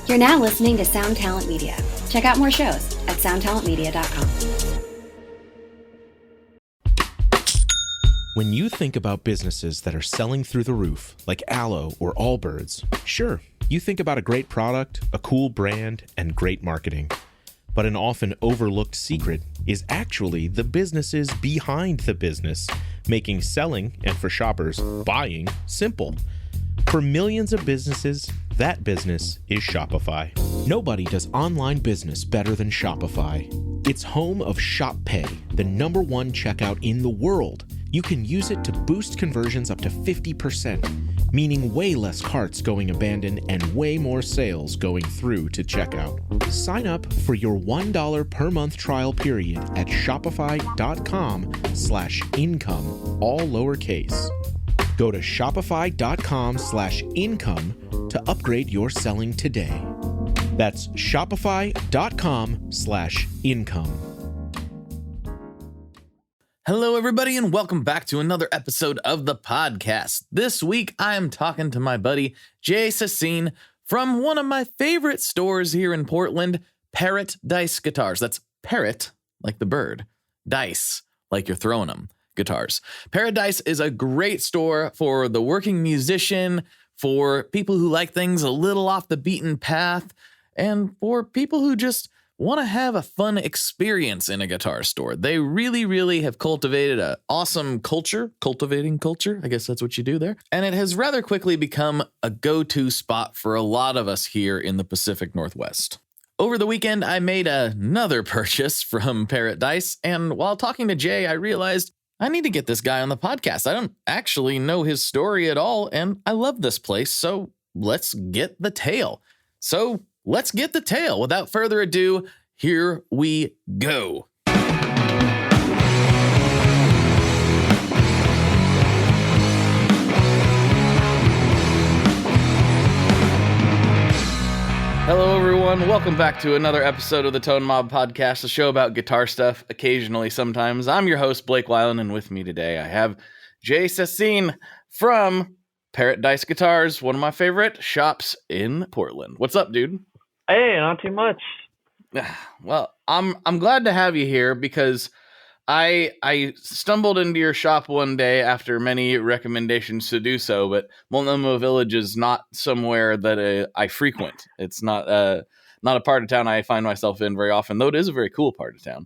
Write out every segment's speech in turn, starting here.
You're now listening to Sound Talent Media. Check out more shows at soundtalentmedia.com. When you think about businesses that are selling through the roof, like Aloe or Allbirds, sure, you think about a great product, a cool brand, and great marketing. But an often overlooked secret is actually the businesses behind the business, making selling, and for shoppers, buying, simple. For millions of businesses, that business is Shopify. Nobody does online business better than Shopify. It's home of Shop Pay, the #1 checkout in the world. You can use it to boost conversions up to 50%, meaning way less carts going abandoned and way more sales going through to checkout. Sign up for your $1 per month trial period at shopify.com/income, all lowercase. Go to shopify.com/income to upgrade your selling today. That's shopify.com/income. Hello, everybody, and welcome back to another episode of the podcast. This week, I am talking to my buddy, Jay Sasseen, from one of my favorite stores here in Portland, Parottdice Guitars. That's parrot, like the bird, dice, like you're throwing them, guitars. Parrotdice is a great store for the working musician, for people who like things a little off the beaten path, and for people who just want to have a fun experience in a guitar store. They really, really have cultivated an awesome culture, cultivating culture. I guess that's what you do there. And it has rather quickly become a go-to spot for a lot of us here in the Pacific Northwest. Over the weekend, I made another purchase from Parrotdice, and while talking to Jay, I realized I need to get this guy on the podcast. I don't actually know his story at all, and I love this place, so let's get the tale. Without further ado, here we go. Hello, everyone. Welcome back to another episode of the Tone Mob Podcast, a show about guitar stuff, occasionally, sometimes. I'm your host, Blake Weiland, and with me today I have Jay Sasseen from Parottdice Guitars, one of my favorite shops in Portland. What's up, dude? Hey, not too much. Well, I'm glad to have you here because I stumbled into your shop one day after many recommendations to do so, but Multnomah Village is not somewhere that I frequent. It's not a part of town I find myself in very often, though it is a very cool part of town.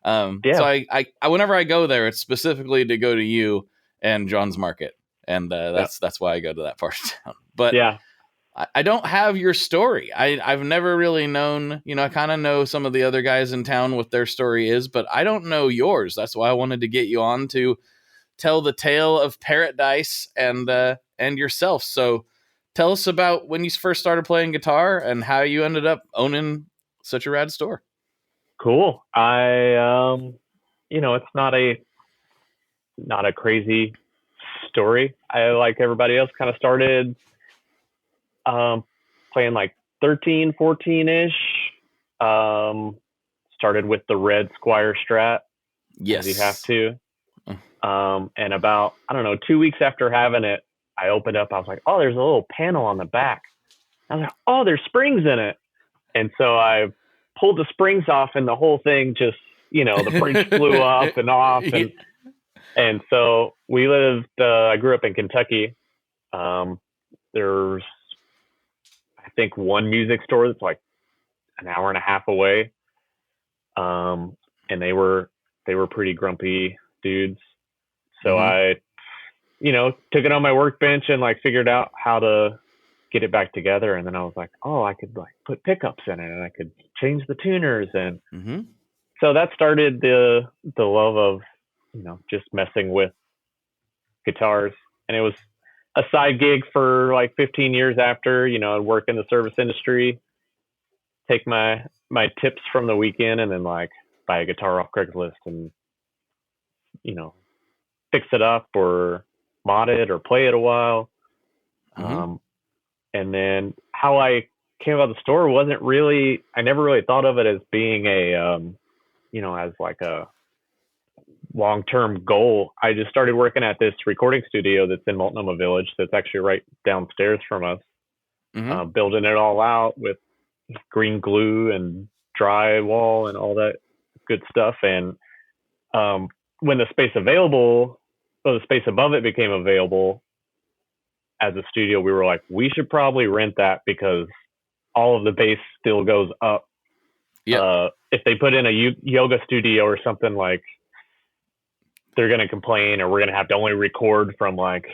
So I whenever I go there, it's specifically to go to you and John's Market, and that's why I go to that part of town. But yeah. I don't have your story. I've never really known, I kind of know some of the other guys in town what their story is, but I don't know yours. That's why I wanted to get you on to tell the tale of Parrotdice and yourself. So tell us about when you first started playing guitar and how you ended up owning such a rad store. Cool. It's not a crazy story. I, like everybody else, kind of started playing like 13, 14-ish. Started with the red Squier Strat. Yes. You have to. And about, 2 weeks after having it, I opened up. I was like, oh, there's a little panel on the back. I was like, oh, there's springs in it. And so I pulled the springs off, and the whole thing just, the springs flew up and off. And so we lived, I grew up in Kentucky. There's, I think, one music store that's like an hour and a half away. And they were pretty grumpy dudes. So I, took it on my workbench and like figured out how to get it back together. And then I was like, oh, I could like put pickups in it, and I could change the tuners. And so that started the love of, just messing with guitars. And it was a side gig for like 15 years after, I'd work in the service industry, take my tips from the weekend, and then like buy a guitar off Craigslist and, fix it up or mod it or play it a while. And then how I came about the store wasn't really, I never really thought of it as being a, as like a long-term goal. I just started working at this recording studio that's in Multnomah Village. That's actually right downstairs from us, building it all out with green glue and drywall and all that good stuff. And when the space above it became available as a studio, we were like, we should probably rent that because all of the bass still goes up. Yeah. If they put in a yoga studio or something, like, they're going to complain, or we're going to have to only record from like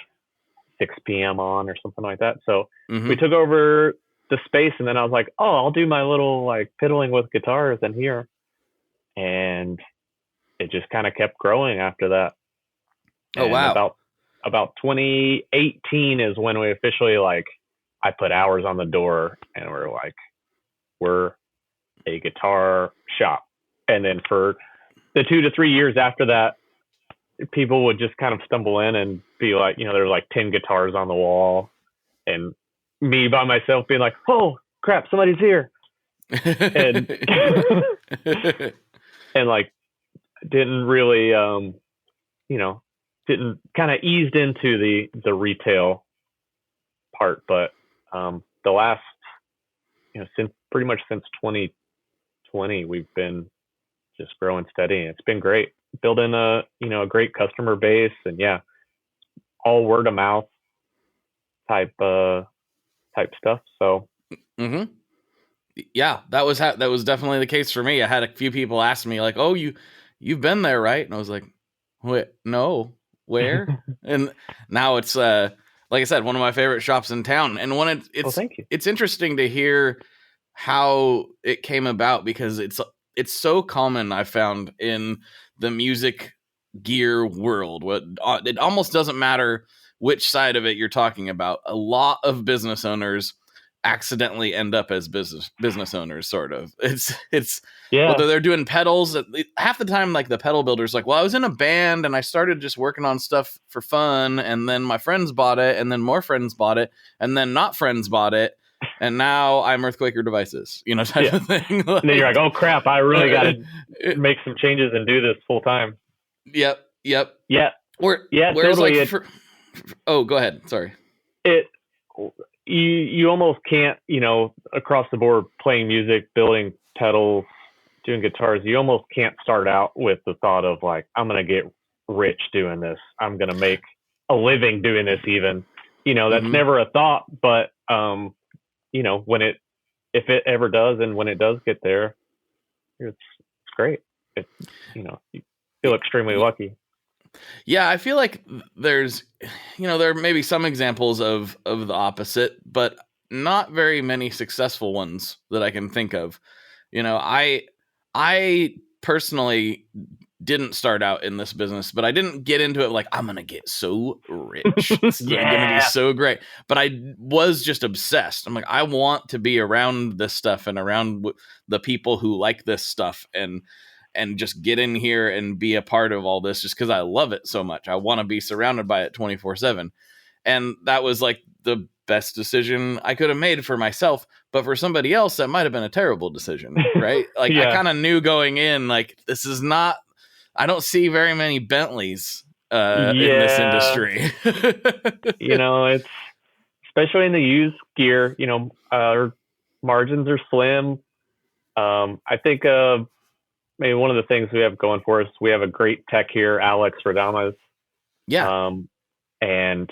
6 p.m. on or something like that. So we took over the space, and then I was like, oh, I'll do my little like piddling with guitars in here. And it just kind of kept growing after that. Oh, and wow. About 2018 is when we officially, like, I put hours on the door, and we're like, we're a guitar shop. And then for the 2 to 3 years after that, people would just kind of stumble in and be like, there's like 10 guitars on the wall, and me by myself being like, oh crap, somebody's here. And and like didn't really didn't kind of eased into the retail part. But the last, since 2020, we've been just growing steady, and it's been great, building a great customer base. And all word of mouth type stuff. So yeah, that was definitely the case for me. I had a few people ask me like, oh, you've been there, right? And I was like, wait, no, where? And now it's like I said, one of my favorite shops in town. And when thank you. It's interesting to hear how it came about, because it's so common, I found, in the music gear world. It almost doesn't matter which side of it you're talking about. A lot of business owners accidentally end up as business owners, sort of. It's whether they're doing pedals, half the time, like the pedal builders, like, well, I was in a band and I started just working on stuff for fun, and then my friends bought it, and then more friends bought it, and then not friends bought it, and now I'm Earthquaker Devices, type of thing. And then you're like, oh crap, I really got to make some changes and do this full time. Yep. Yeah. Totally. Like oh, go ahead. Sorry. You almost can't, across the board, playing music, building pedals, doing guitars, you almost can't start out with the thought of like, I'm going to get rich doing this. I'm going to make a living doing this even. That's never a thought, but, if it ever does, and when it does get there, it's great. You feel extremely lucky. Yeah, I feel like there's, there may be some examples of the opposite, but not very many successful ones that I can think of. I personally didn't start out in this business, but I didn't get into it like, I'm going to get so rich. This is going to be so great. But I was just obsessed. I'm like, I want to be around this stuff and around the people who like this stuff, and just get in here and be a part of all this just because I love it so much. I want to be surrounded by it 24/7. And that was like the best decision I could have made for myself. But for somebody else, that might have been a terrible decision, right? Like I kind of knew going in, like, this is not, I don't see very many Bentleys in this industry. It's especially in the used gear, our margins are slim. I think maybe one of the things we have going for us, we have a great tech here, Alex Radamas. Yeah. And,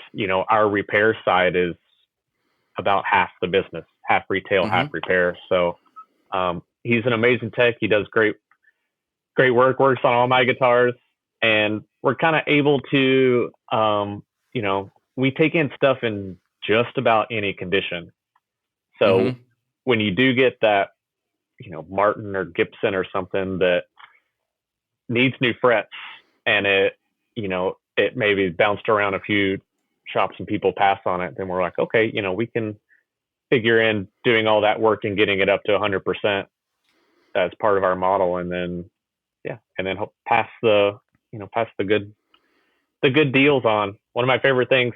our repair side is about half the business, half retail, half repair. So he's an amazing tech. He does great work, works on all my guitars. And we're kind of able to, we take in stuff in just about any condition. So when you do get that, Martin or Gibson or something that needs new frets, and it maybe bounced around a few shops and people pass on it, then we're like, okay, we can figure in doing all that work and getting it up to 100% as part of our model. And then, and then pass the good deals on. One of my favorite things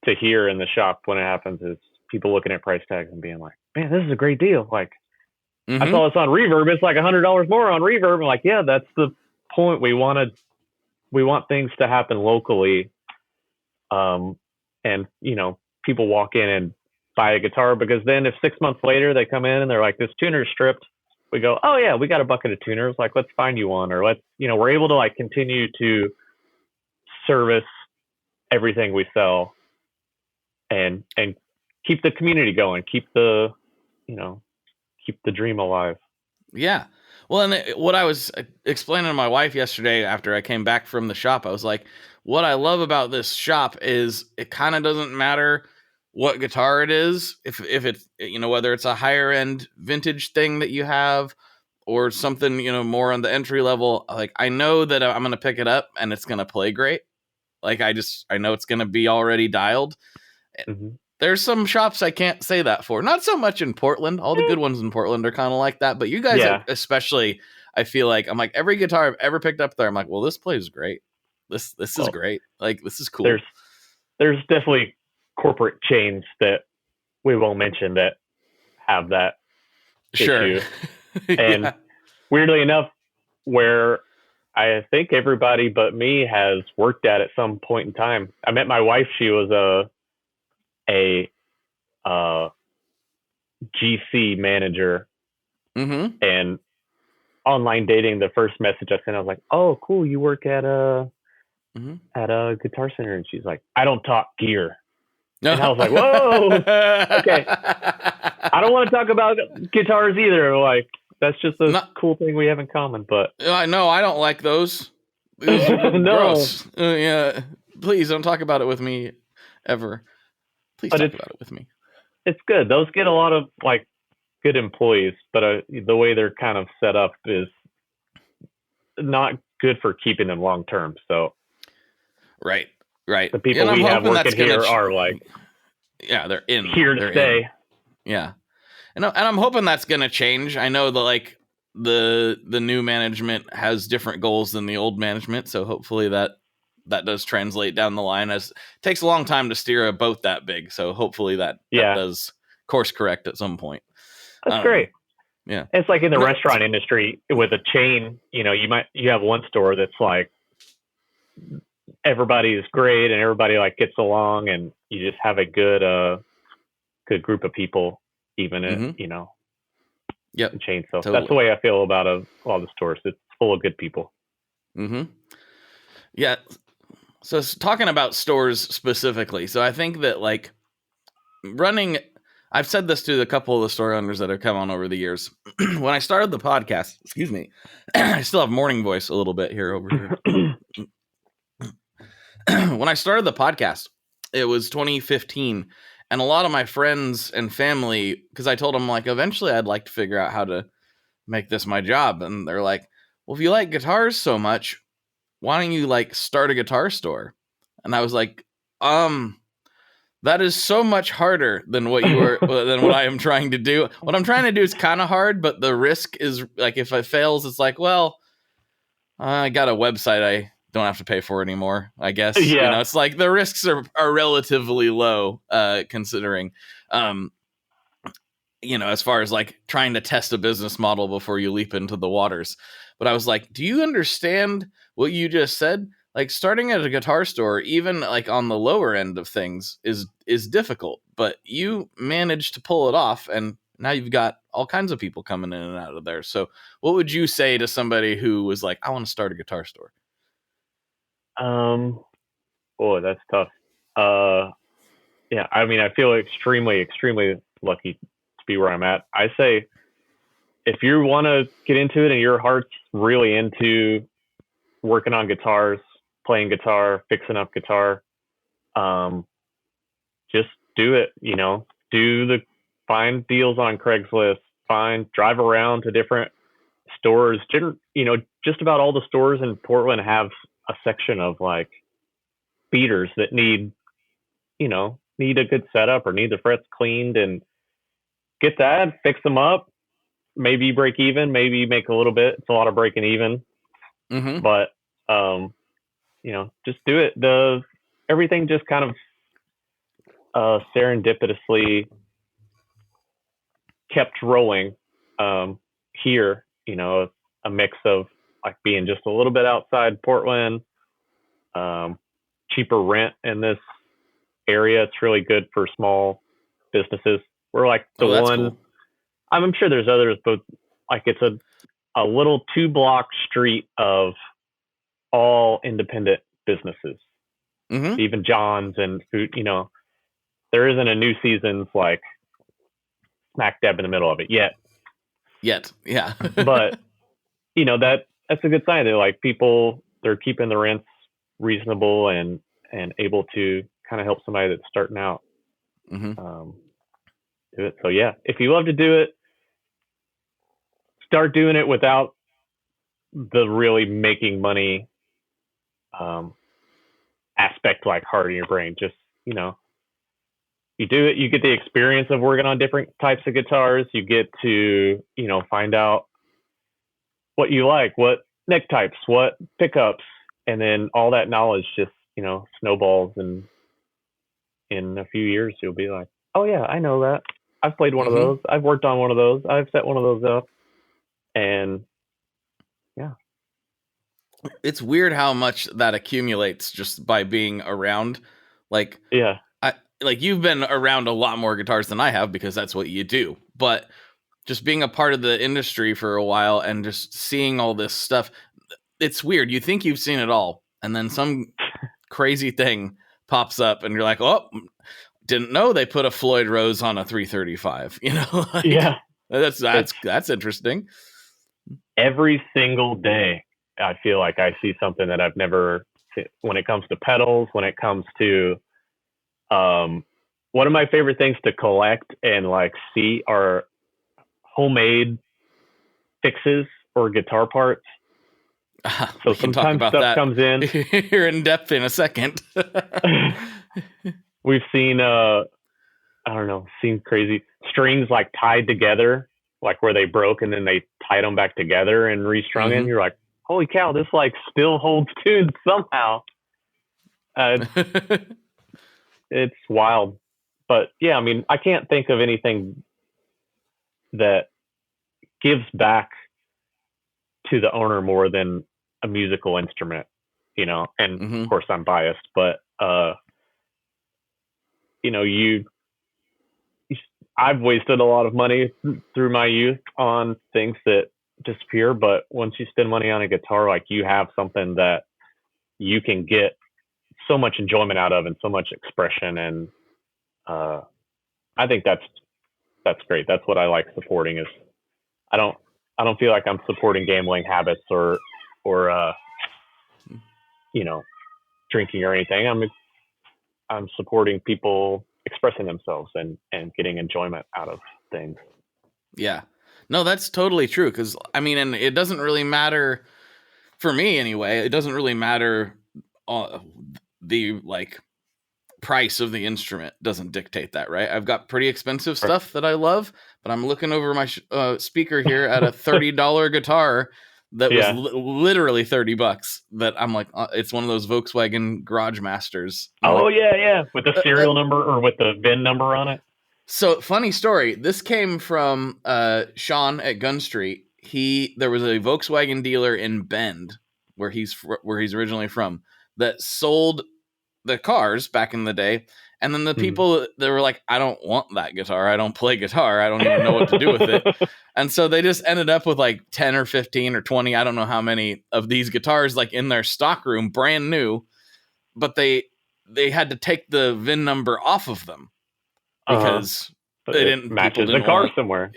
to hear in the shop when it happens is people looking at price tags and being like, man, this is a great deal. Like, I saw this on Reverb. It's like $100 more on Reverb. I'm like, yeah, that's the point. We want things to happen locally. And, people walk in and buy a guitar, because then if 6 months later they come in and they're like, this tuner's stripped, we go, oh yeah, we got a bucket of tuners. Like, let's find you one, or let's, we're able to like continue to service everything we sell and keep the community going, keep the dream alive. Yeah. Well, and what I was explaining to my wife yesterday after I came back from the shop, I was like, what I love about this shop is it kind of doesn't matter what guitar it is. If it's, whether it's a higher end vintage thing that you have or something, more on the entry level, like I know that I'm going to pick it up and it's going to play great. Like I know it's going to be already dialed. Mm-hmm. There's some shops I can't say that for. Not so much in Portland. All the good ones in Portland are kind of like that. But you guys, especially, I feel like, I'm like, every guitar I've ever picked up there, I'm like, well, this plays great. This is great. Like, this is cool. There's definitely corporate chains that we won't mention that have that issue. And weirdly enough, where I think everybody but me has worked at some point in time. I met my wife. She was a GC manager, and online dating. The first message I sent, I was like, "Oh, cool, you work at a Guitar Center," and she's like, "I don't talk gear." And I was like, "Whoa, okay, I don't want to talk about guitars either. Like, that's just a cool thing we have in common." But no, I don't like those. No, gross. Yeah, please don't talk about it with me ever. Please talk about it with me. It's good. Those get a lot of like good employees, but the way they're kind of set up is not good for keeping them long term. So, right. The people we have working here are like, they're here to stay. Yeah, and I'm hoping that's gonna change. I know that like the new management has different goals than the old management, so hopefully that does translate down the line, as it takes a long time to steer a boat that big. So hopefully that does course correct at some point. That's great. Yeah. It's like in the restaurant industry with a chain, you have one store that's like, everybody is great and everybody like gets along and you just have a good group of people, even in, the chain. So totally. That's the way I feel about a lot of the stores. It's full of good people. Yeah. So talking about stores specifically, so I think that like I've said this to a couple of the store owners that have come on over the years. When I started the podcast, excuse me, I still have morning voice a little bit here over here. When I started the podcast, it was 2015, and a lot of my friends and family, because I told them like eventually I'd like to figure out how to make this my job, and they're like, well, if you like guitars so much, why don't you like start a guitar store? And I was like, that is so much harder than what I am trying to do. What I'm trying to do is kind of hard, but the risk is like, if it fails, it's like, well, I got a website I don't have to pay for anymore, I guess. Yeah. It's like the risks are relatively low, considering, as far as like trying to test a business model before you leap into the waters. But I was like, do you understand what you just said? Like starting at a guitar store, even like on the lower end of things is difficult, but you managed to pull it off. And now you've got all kinds of people coming in and out of there. So what would you say to somebody who was like, I want to start a guitar store? Boy, that's tough. Yeah. I mean, I feel extremely, extremely lucky to be where I'm at. I say, if you want to get into it and your heart's really into working on guitars, playing guitar, fixing up guitar, just do it. Find deals on Craigslist, drive around to different stores. Just about all the stores in Portland have a section of like beaters that need a good setup or need the frets cleaned, and get that, fix them up. Maybe you break even, maybe you make a little bit. It's a lot of breaking even, but just do it. Everything just kind of serendipitously kept rolling here. A mix of like being just a little bit outside Portland, cheaper rent in this area. It's really good for small businesses. We're like the one. Cool. I'm sure there's others, but like it's a little 2-block street of all independent businesses, even John's and food. There isn't a New Seasons like smack dab in the middle of it yet. Yeah. But that's a good sign that like people, they're keeping the rents reasonable and able to kind of help somebody that's starting out do it. So yeah, if you love to do it, start doing it without the really making money aspect, like hard in your brain. Just you do it, you get the experience of working on different types of guitars. You get to find out what you like, what neck types, what pickups, and then all that knowledge just snowballs, and in a few years you'll be like, oh yeah, I know that, I've played one of those, I've worked on one of those, I've set one of those up. And yeah, it's weird how much that accumulates just by being around. Like, yeah, like you've been around a lot more guitars than I have because that's what you do. But just being a part of the industry for a while and just seeing all this stuff, it's weird. You think you've seen it all, and then some crazy thing pops up and you're like, oh, didn't know they put a Floyd Rose on a 335. Like, yeah, that's interesting. Every single day I feel like I see something that I've never seen when it comes to pedals, when it comes to one of my favorite things to collect and like see are homemade fixes or guitar parts. So sometimes stuff comes in here in depth in a second. We've seen seen crazy strings like tied together, like where they broke and then they tied them back together and restrung it. And you're like, holy cow, this like still holds tuned somehow. It's wild. But yeah, I mean, I can't think of anything that gives back to the owner more than a musical instrument, and of course I'm biased, but I've wasted a lot of money through my youth on things that disappear, but once you spend money on a guitar, like you have something that you can get so much enjoyment out of and so much expression. And I think that's great. That's what I like supporting. Is I don't feel like I'm supporting gambling habits or drinking or anything. I'm supporting people expressing themselves and getting enjoyment out of things. Yeah. No, that's totally true. Because I mean, and it doesn't really matter for me anyway. It doesn't really matter. The like price of the instrument doesn't dictate that, right? I've got pretty expensive stuff that I love, but I'm looking over my speaker here at a $30 guitar that was literally $30 that I'm like, it's one of those Volkswagen Garage Masters. Yeah. With the serial number or with the VIN number on it. So funny story. This came from Sean at Gun Street. There was a Volkswagen dealer in Bend where he's originally from that sold the cars back in the day. And then the people, they were like, I don't want that guitar. I don't play guitar. I don't even know what to do with it. And so they just ended up with like 10 or 15 or 20, I don't know how many of these guitars, like in their stock room, brand new. But they had to take the VIN number off of them because they didn't match the car somewhere.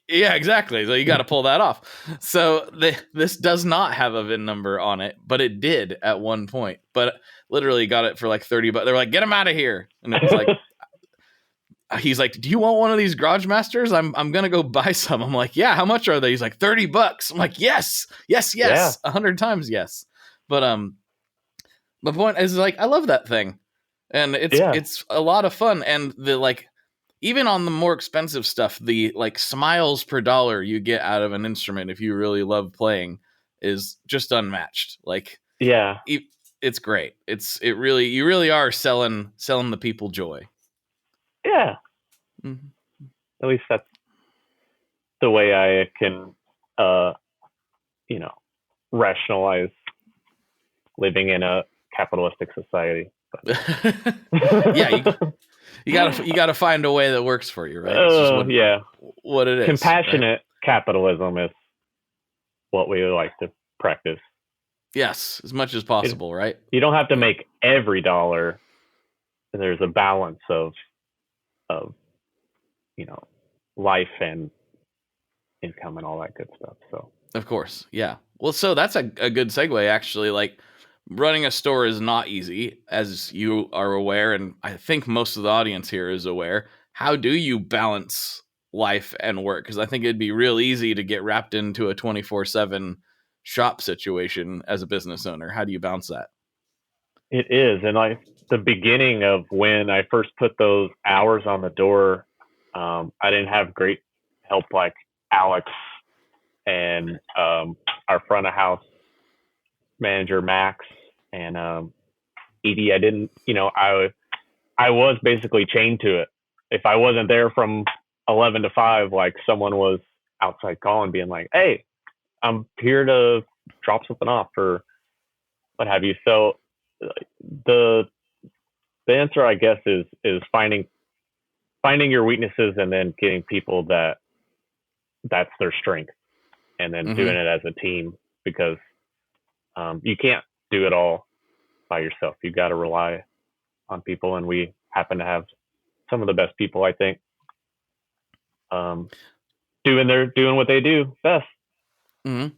Yeah, exactly. So you got to pull that off. So this does not have a VIN number on it, but it did at one point. But literally got it for like $30. They were like, "Get him out of here!" And it was like, he's like, "Do you want one of these Garage Masters? I'm gonna go buy some." I'm like, "Yeah, how much are they?" He's like, $30. I'm like, "Yes, 100 times yes." But the point is, like, I love that thing, and it's a lot of fun, and the like. Even on the more expensive stuff, the like smiles per dollar you get out of an instrument if you really love playing is just unmatched. Like, yeah, it's great. You really are selling the people joy. Yeah. Mm-hmm. At least that's the way I can, rationalize living in a capitalistic society. Yeah, you gotta find a way that works for you, right? It's just what it is. Compassionate capitalism is what we like to practice. Yes, as much as possible, right? You don't have to make every dollar. There's a balance of life and income and all that good stuff. So of course, yeah. Well, so that's a good segue, actually. Like, running a store is not easy, as you are aware, and I think most of the audience here is aware. How do you balance life and work? Because I think it'd be real easy to get wrapped into a 24/7 shop situation as a business owner. How do you balance that? it is, and like the beginning of when I first put those hours on the door, I didn't have great help like Alex and our front of house manager Max and Edie. I didn't, I was basically chained to it. If I wasn't there from 11 to 5, like someone was outside calling, being like, "Hey, I'm here to drop something off," or what have you. So the answer, I guess, is finding your weaknesses and then getting people that's their strength, and then doing it as a team, because you can't do it all by yourself. You got to rely on people, and we happen to have some of the best people, I think, doing what they do best. Mm-hmm.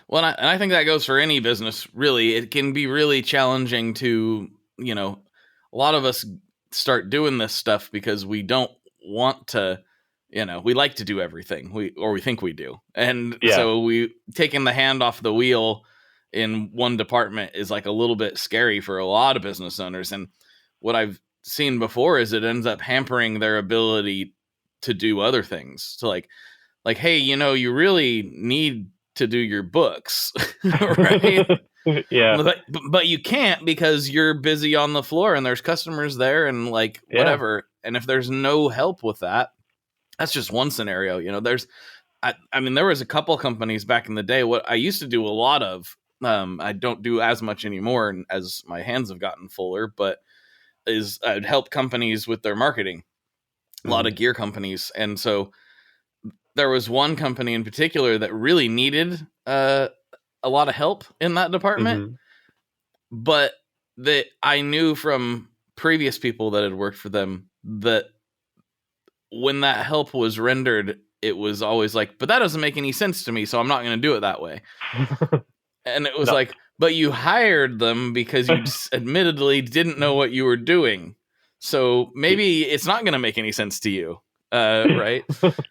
Well, and I think that goes for any business, really. It can be really challenging to, a lot of us start doing this stuff because we don't want to, we like to do everything, we think we do. And so taking the hand off the wheel in one department is like a little bit scary for a lot of business owners. And what I've seen before is it ends up hampering their ability to do other things. So like, hey, you really need to do your books, right? Yeah. But you can't because you're busy on the floor and there's customers there and like whatever. And if there's no help with that, that's just one scenario. I mean, there was a couple companies back in the day. What I used to do a lot of, I don't do as much anymore as my hands have gotten fuller, but is I'd help companies with their marketing, a lot of gear companies. And so there was one company in particular that really needed a lot of help in that department, but that I knew from previous people that had worked for them that when that help was rendered, it was always like, but that doesn't make any sense to me, so I'm not going to do it that way. And it was like, but you hired them because you admittedly didn't know what you were doing. So maybe it's not going to make any sense to you. Right?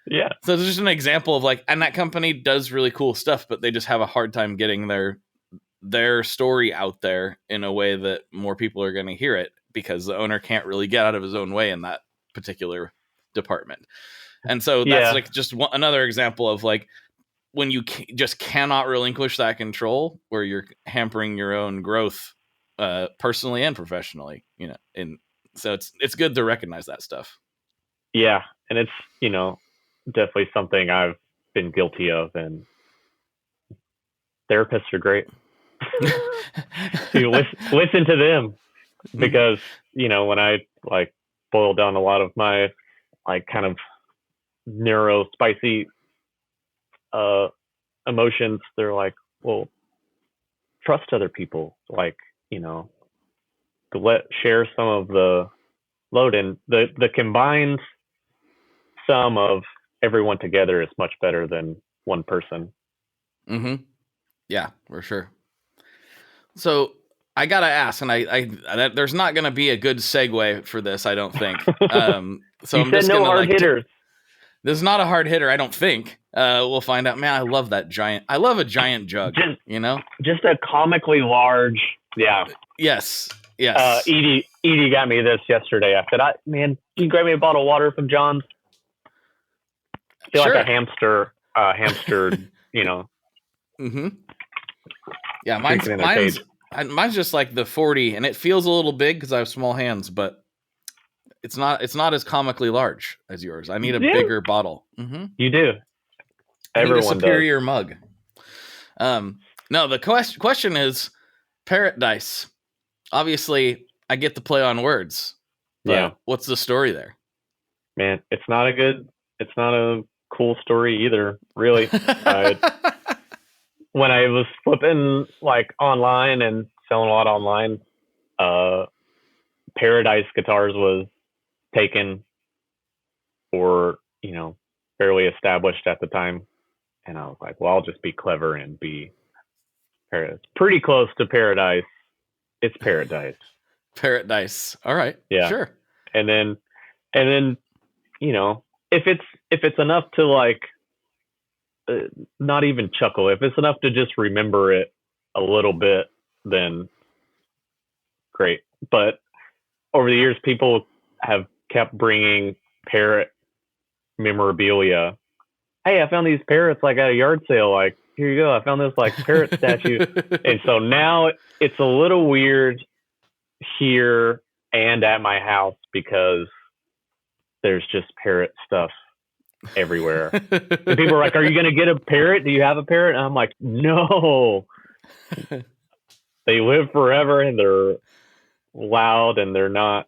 Yeah. So it's just an example of like, and that company does really cool stuff, but they just have a hard time getting their story out there in a way that more people are going to hear it, because the owner can't really get out of his own way in that particular department. And so that's like just another example of like when you just cannot relinquish that control, where you're hampering your own growth personally and professionally, and so it's good to recognize that stuff. Yeah. And it's, definitely something I've been guilty of, and therapists are great. You listen to them, because, when I like boil down a lot of my like kind of neuro spicy emotions, they're like, well, trust other people, like, share some of the load, and the combined sum of everyone together is much better than one person. Yeah, for sure. So I gotta ask, and I there's not gonna be a good segue for this, I don't think. So I'm just gonna hard hitters. This is not a hard hitter, I don't think. We'll find out. Man, I love a giant jug. Just a comically large. Yeah. Yes. Edie got me this yesterday. I said, man, can you grab me a bottle of water from John's? I feel like a hamster, Yeah, mine's just like the 40, and it feels a little big because I have small hands, but it's not as comically large as yours. I need a bigger bottle. You do. Everyone need a superior mug. No, the question is Parrotdice. Obviously, I get the play on words. But Yeah. what's the story there? Man, it's not a cool story either, really. When I was flipping like online and selling a lot online, Parottdice Guitars was taken or, fairly established at the time. And I was like, well, I'll just be clever and be Parottdice. Pretty close to Parrotdice. It's Parrotdice. Parrotdice. All right. Yeah. Sure. And then, if it's enough to like, not even chuckle, if it's enough to just remember it a little bit, then great. But over the years, people have kept bringing parrot memorabilia. Hey, I found these parrots like at a yard sale. Like, here you go. I found this like parrot statue. And so now it's a little weird here and at my house because there's just parrot stuff everywhere. And people are like, are you going to get a parrot? Do you have a parrot? And I'm like, no. They live forever and they're loud and they're not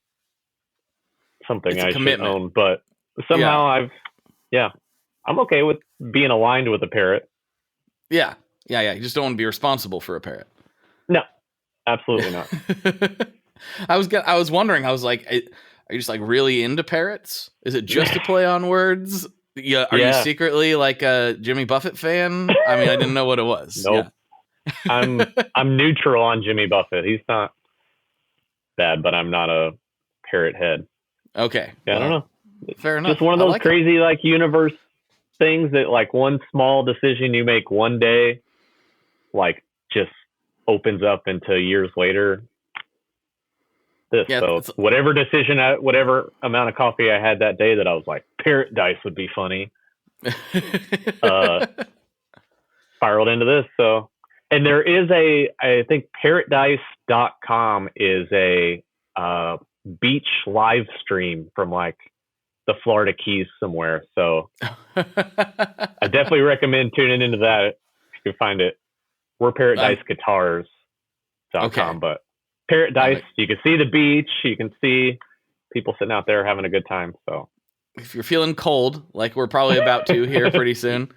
something I should own. But somehow I'm okay with being aligned with a parrot. Yeah. You just don't want to be responsible for a parrot. No, absolutely not. I was wondering, I was like, are you just like really into parrots? Is it just a play on words? Yeah. Are you secretly like a Jimmy Buffett fan? I mean, I didn't know what it was. Nope. Yeah. I'm neutral on Jimmy Buffett. He's not bad, but I'm not a parrot head. Okay. Yeah, I don't know. Fair enough. Just one of those crazy like universe things that like one small decision you make one day, like just opens up into years later. So whatever decision, whatever amount of coffee I had that day that I was like, Parrotdice would be funny. Spiraled into this. So, and there is I think Parrotdice.com is a beach live stream from like the Florida Keys somewhere. So I definitely recommend tuning into that if you can find it. We're ParrotdiceGuitars.com, but Parrotdice, you can see the beach, you can see people sitting out there having a good time. So if you're feeling cold, like we're probably about to here pretty soon,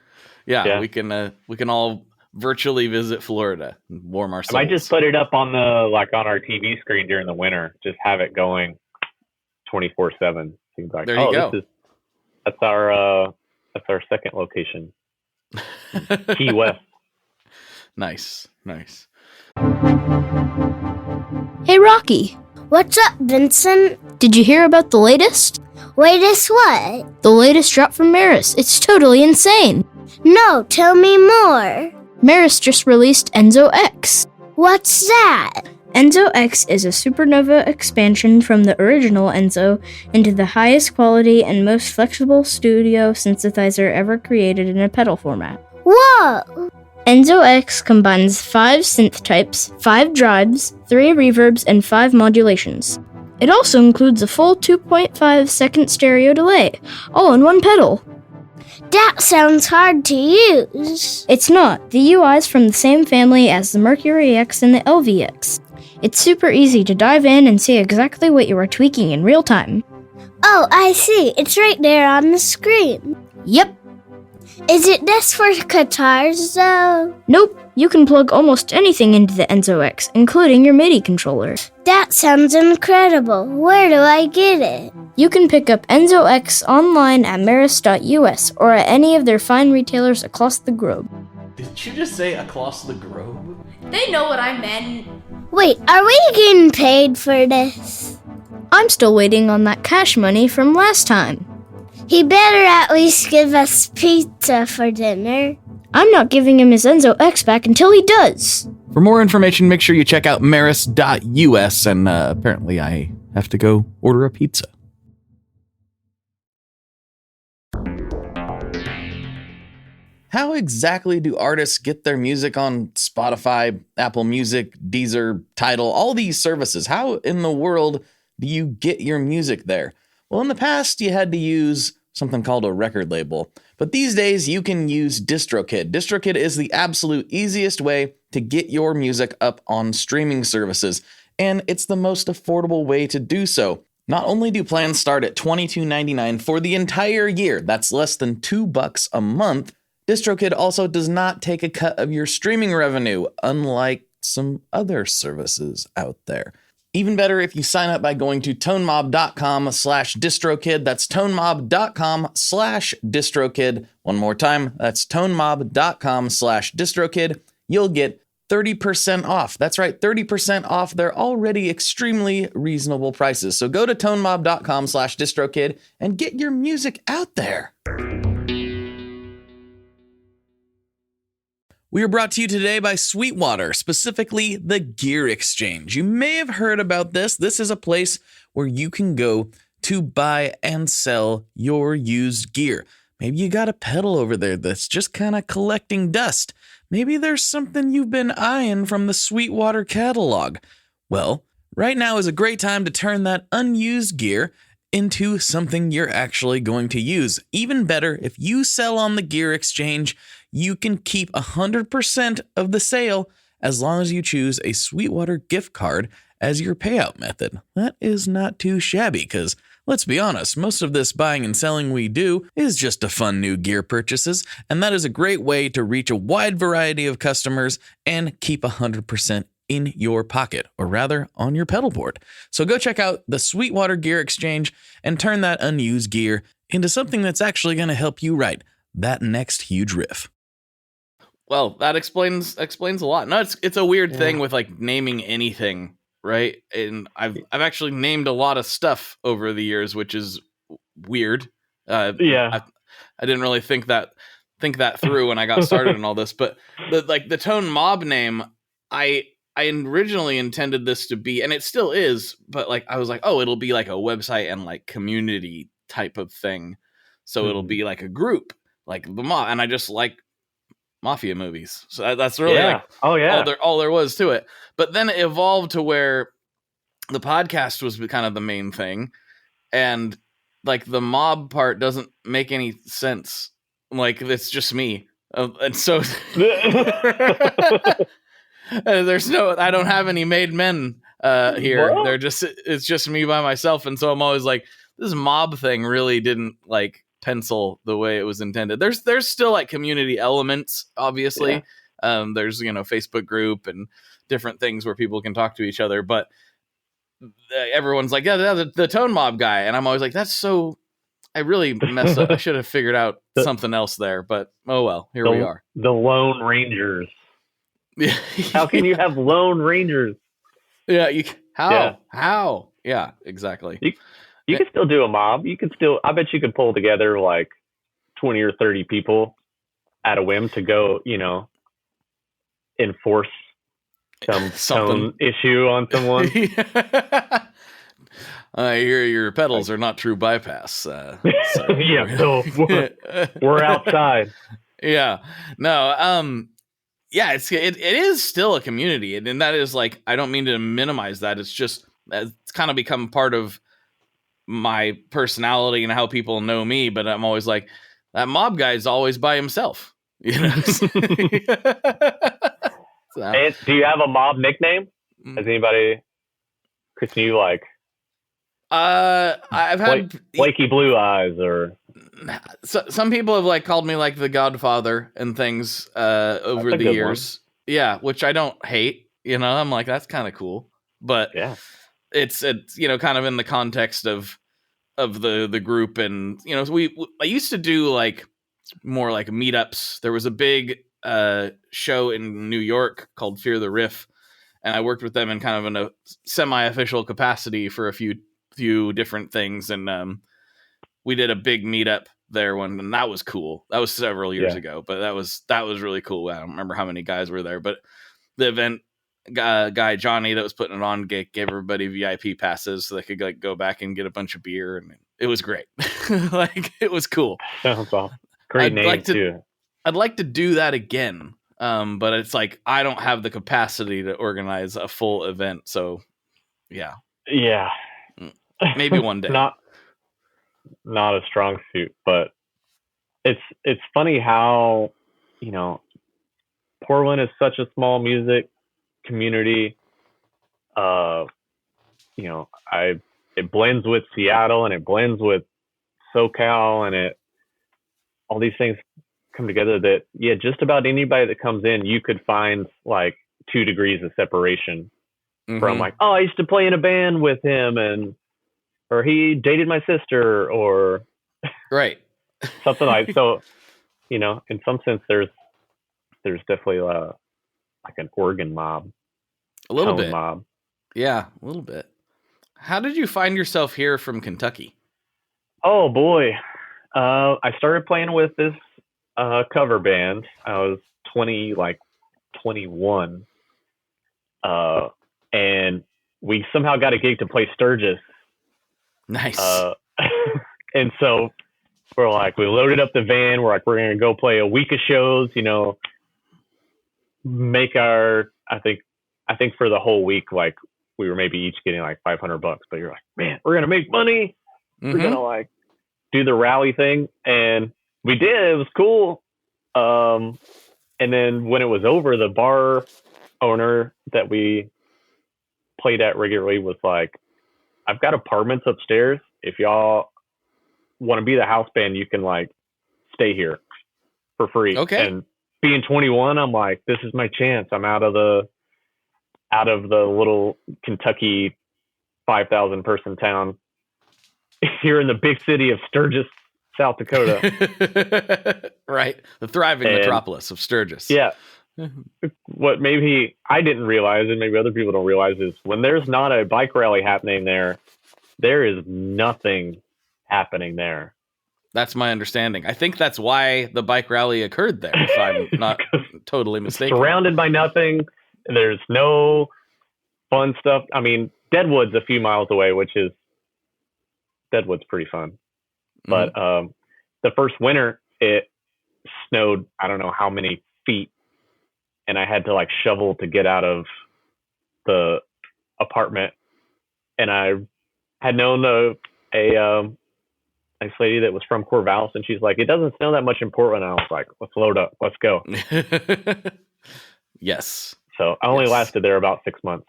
we can all virtually visit Florida and warm our souls. I might just put it up on on our TV screen during the winter. Just have it going 24/7. Seems like there you go. That's our second location, Key West. Nice. Hey, Rocky. What's up, Vincent? Did you hear about the latest? Latest what? The latest drop from Maris. It's totally insane. No, tell me more. Maris just released Enzo X. What's that? Enzo X is a supernova expansion from the original Enzo into the highest quality and most flexible studio synthesizer ever created in a pedal format. Whoa! Enzo X combines 5 synth types, 5 drives, 3 reverbs, and 5 modulations. It also includes a full 2.5 second stereo delay, all in one pedal. That sounds hard to use. It's not. The UI is from the same family as the Mercury X and the LVX. It's super easy to dive in and see exactly what you are tweaking in real time. Oh, I see. It's right there on the screen. Yep. Is it just for guitars, though? Nope. You can plug almost anything into the Enzo X, including your MIDI controller. That sounds incredible. Where do I get it? You can pick up Enzo X online at maris.us or at any of their fine retailers across the globe. Did you just say across the globe? They know what I meant. Wait, are we getting paid for this? I'm still waiting on that cash money from last time. He better at least give us pizza for dinner. I'm not giving him his Enzo X back until he does. For more information, make sure you check out maris.us, and apparently I have to go order a pizza. How exactly do artists get their music on Spotify, Apple Music, Deezer, Tidal, all these services? How in the world do you get your music there? Well, in the past, you had to use something called a record label. But these days, you can use DistroKid. DistroKid is the absolute easiest way to get your music up on streaming services. and it's the most affordable way to do so. Not only do plans start at $22.99 for the entire year, that's less than $2 a month, DistroKid also does not take a cut of your streaming revenue, unlike some other services out there. Even better if you sign up by going to tonemob.com/distrokid. That's tonemob.com/distrokid. One more time, that's tonemob.com/distrokid. You'll get 30% off. That's right, 30% off their already extremely reasonable prices. So go to tonemob.com/distrokid and get your music out there. We are brought to you today by Sweetwater, specifically the Gear Exchange. You may have heard about this. This is a place where you can go to buy and sell your used gear. Maybe you got a pedal over there that's just kind of collecting dust. Maybe there's something you've been eyeing from the Sweetwater catalog. Well, right now is a great time to turn that unused gear into something you're actually going to use. Even better, if you sell on the Gear Exchange, you can keep 100% of the sale as long as you choose a Sweetwater gift card as your payout method. That is not too shabby because, let's be honest, most of this buying and selling we do is just to fund new gear purchases, and that is a great way to reach a wide variety of customers and keep 100% in your pocket, or rather on your pedal board. So go check out the Sweetwater Gear Exchange and turn that unused gear into something that's actually going to help you write that next huge riff. Well, that explains a lot. No, it's a weird thing with like naming anything, right? And I've actually named a lot of stuff over the years, which is weird. I didn't really think that through when I got started in all this, but the Tone Mob name, I originally intended this to be, and it still is, but like I was like, oh, it'll be like a website and like community type of thing. So it'll be like a group, like the mob, and I just like mafia movies. So that's really like all there was to it. But then it evolved to where the podcast was kind of the main thing, and like the mob part doesn't make any sense. Like it's just me, and so I don't have any made men here. What? It's just me by myself, and so I'm always like, this mob thing really didn't like pencil the way it was intended. There's still like community elements, obviously. There's Facebook group and different things where people can talk to each other, but everyone's like, the Tone Mob guy, and I'm always like, that's so. I really messed up. I should have figured out something else there, but oh well, here we are. The Lone Rangers. How can you have Lone Rangers? Yeah, how? Yeah, exactly. You can still do a mob. I bet you could pull together like 20 or 30 people at a whim to go, enforce some tone issue on someone. I hear your pedals are not true bypass. So we're outside. Yeah. No. Yeah. It is still a community, and that is like, I don't mean to minimize that. It's just it's kind of become part of my personality and how people know me. But I'm always like, that mob guy is always by himself. So. And do you have a mob nickname? Has anybody, Kristen, you like? I've had Flaky Blue Eyes, or some people have like called me like the Godfather and things over the years. One. Yeah, which I don't hate. I'm like, that's kind of cool, but yeah, it's kind of in the context of the group, and I used to do like more like meetups. There was a big show in New York called Fear the Riff, and I worked with them in kind of in a semi-official capacity for a few different things, and we did a big meetup there and that was cool. That was several years ago, but that was really cool. I don't remember how many guys were there, but the event guy Johnny that was putting it on gave everybody VIP passes so they could like go back and get a bunch of beer, and it was great. Like it was cool. Sounds awesome. Great name too. I'd like to do that again, but it's like I don't have the capacity to organize a full event. So yeah. Maybe one day. Not a strong suit, but it's funny how Portland is such a small music community. you know, it blends with Seattle and it blends with SoCal, and all these things come together that, yeah, just about anybody that comes in, you could find like 2 degrees of separation from like, oh, I used to play in a band with him, or he dated my sister, or right. something like. So, you know, in some sense, there's definitely like an organ mob, A little tone bit. mob. Yeah, a little bit. How did you find yourself here from Kentucky? Oh boy, I started playing with this cover band. I was 21, and we somehow got a gig to play Sturgis. Nice. And so we loaded up the van. We're going to go play a week of shows, you know, make our, I think for the whole week, like we were maybe each getting like $500, but you're like, man, we're going to make money. We're going to like do the rally thing. And we did. It was cool. And then when it was over, the bar owner that we played at regularly was like, I've got apartments upstairs. If y'all want to be the house band, you can like stay here for free. Okay. And being 21, I'm like, this is my chance. I'm out of the little Kentucky 5,000 person town here in the big city of Sturgis, South Dakota. Right. The thriving metropolis of Sturgis. Yeah. What maybe I didn't realize, and maybe other people don't realize, is when there's not a bike rally happening there is nothing happening there. That's my understanding. I think that's why the bike rally occurred there, if I'm not totally mistaken. Surrounded by nothing. There's no fun stuff. I mean, Deadwood's a few miles away, Deadwood's pretty fun. But the first winter, it snowed, I don't know how many feet, and I had to like shovel to get out of the apartment. And I had known a nice lady that was from Corvallis, and she's like, it doesn't snow that much in Portland. And I was like, let's load up, let's go. Yes. So I only lasted there about 6 months.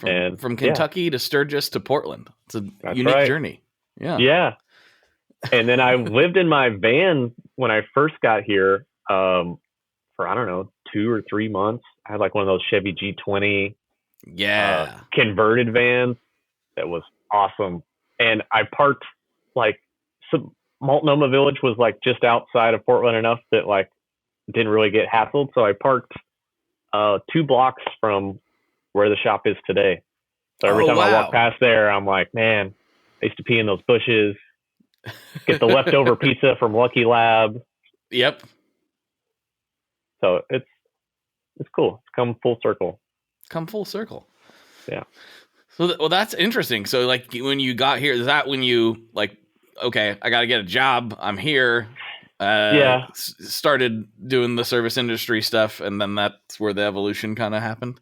From Kentucky to Sturgis to Portland. It's a unique journey. Yeah. Yeah. And then I lived in my van when I first got here for, I don't know, 2 or 3 months. I had like one of those Chevy G20 converted vans that was awesome. And I parked like, so Multnomah Village was like just outside of Portland enough that like didn't really get hassled. So I parked 2 blocks from where the shop is today. So every time I walk past there, I'm like, man, I used to pee in those bushes, get the leftover pizza from Lucky Lab. Yep. So it's cool. It's come full circle. Yeah. So, that's interesting. So like when you got here, is that when you like, okay, I got to get a job. I'm here. Started doing the service industry stuff. And then that's where the evolution kind of happened.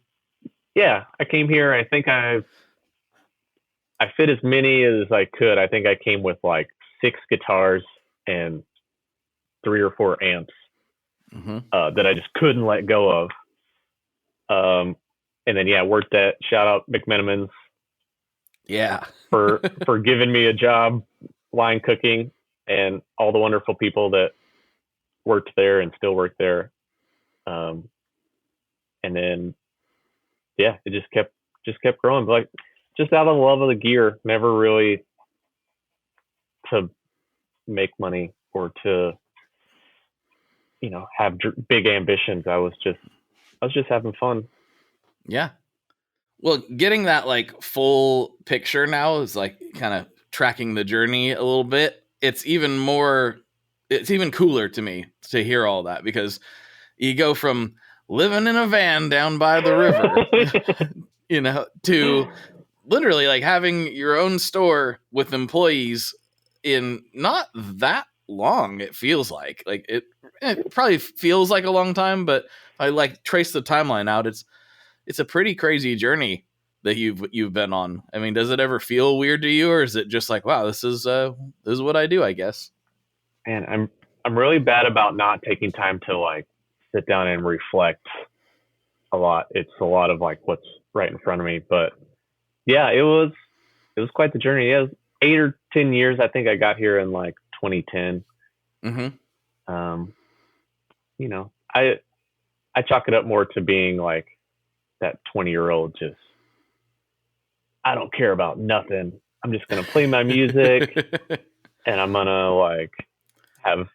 Yeah. I came here. I think I fit as many as I could. I think I came with like 6 guitars and 3 or 4 amps that I just couldn't let go of. And then, worked at, shout out McMenamins. Yeah. for giving me a job line cooking, and all the wonderful people that worked there and still work there. And then, it just kept growing. But like, just out of the love of the gear, never really to make money or to, have big ambitions. I was just having fun. Yeah. Well, getting that like full picture now is like kind of tracking the journey a little bit. It's even cooler to me to hear all that, because you go from living in a van down by the river, to literally like having your own store with employees in not that long. It feels like it probably feels like a long time, but I like trace the timeline out. It's a pretty crazy journey that you've been on. I mean, does it ever feel weird to you, or is it just like, wow, this is what I do, I guess? Man, I'm really bad about not taking time to like sit down and reflect a lot. It's a lot of like, what's right in front of me. But yeah, it was quite the journey. It was 8 or 10 years. I think I got here in like 2010. You know, I chalk it up more to being like that 20-year-old, just, I don't care about nothing. I'm just going to play my music and I'm going to like have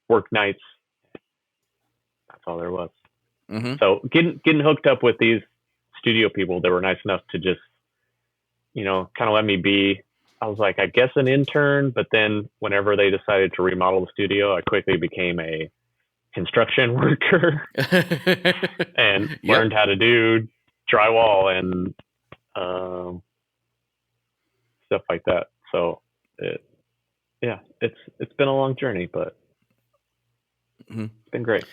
work nights. That's all there was. So getting hooked up with these studio people that were nice enough to just, you know, kind of let me be. I was like, I guess an intern, but then whenever they decided to remodel the studio, I quickly became a construction worker and learned how to do drywall and stuff like that. So it's been a long journey, but it's been great.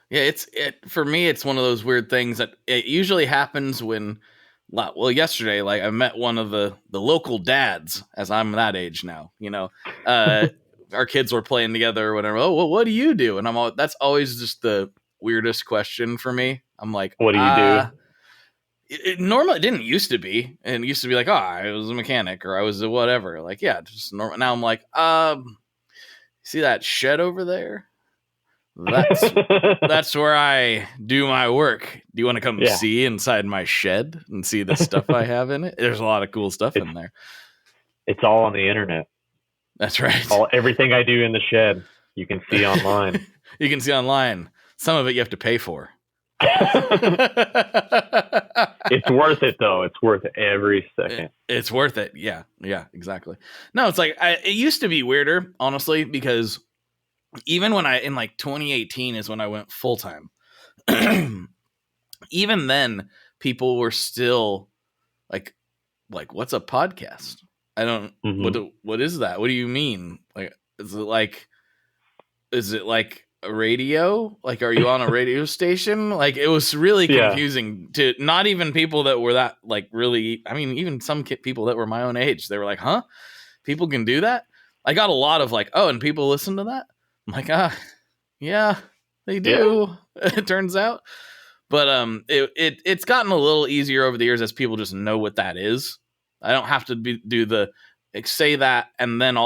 Yeah, for me, it's one of those weird things that it usually happens when, well, yesterday, like I met one of the local dads, as I'm that age now, you know, our kids were playing together or whatever. Oh, well, what do you do? And that's always just the weirdest question for me. I'm like, what do you do? Normally it didn't used to be. And it used to be like, oh, I was a mechanic or I was a whatever. Like, yeah, just normal. Now I'm like, see that shed over there? That's where I do my work. Do you want to come see inside my shed and see the stuff I have in it? There's a lot of cool stuff in there. It's all on the internet. That's right. Everything I do in the shed, you can see online. You can see online. Some of it you have to pay for. It's worth it though. It's worth it every second. It's worth it. Yeah, exactly. No, it's like it used to be weirder, honestly, because even when in like 2018 is when I went full time. Even then, people were still like, what's a podcast? I don't. What is that? What do you mean? Like, is it like a radio? Like, are you on a radio station? Like, it was really confusing to not even people that were that like really. I mean, even some people that were my own age, they were like, "Huh? People can do that?" I got a lot of like, "Oh, and people listen to that." I'm like, yeah, they do. Yeah. It turns out, but it's gotten a little easier over the years as people just know what that is. I don't have to say that and then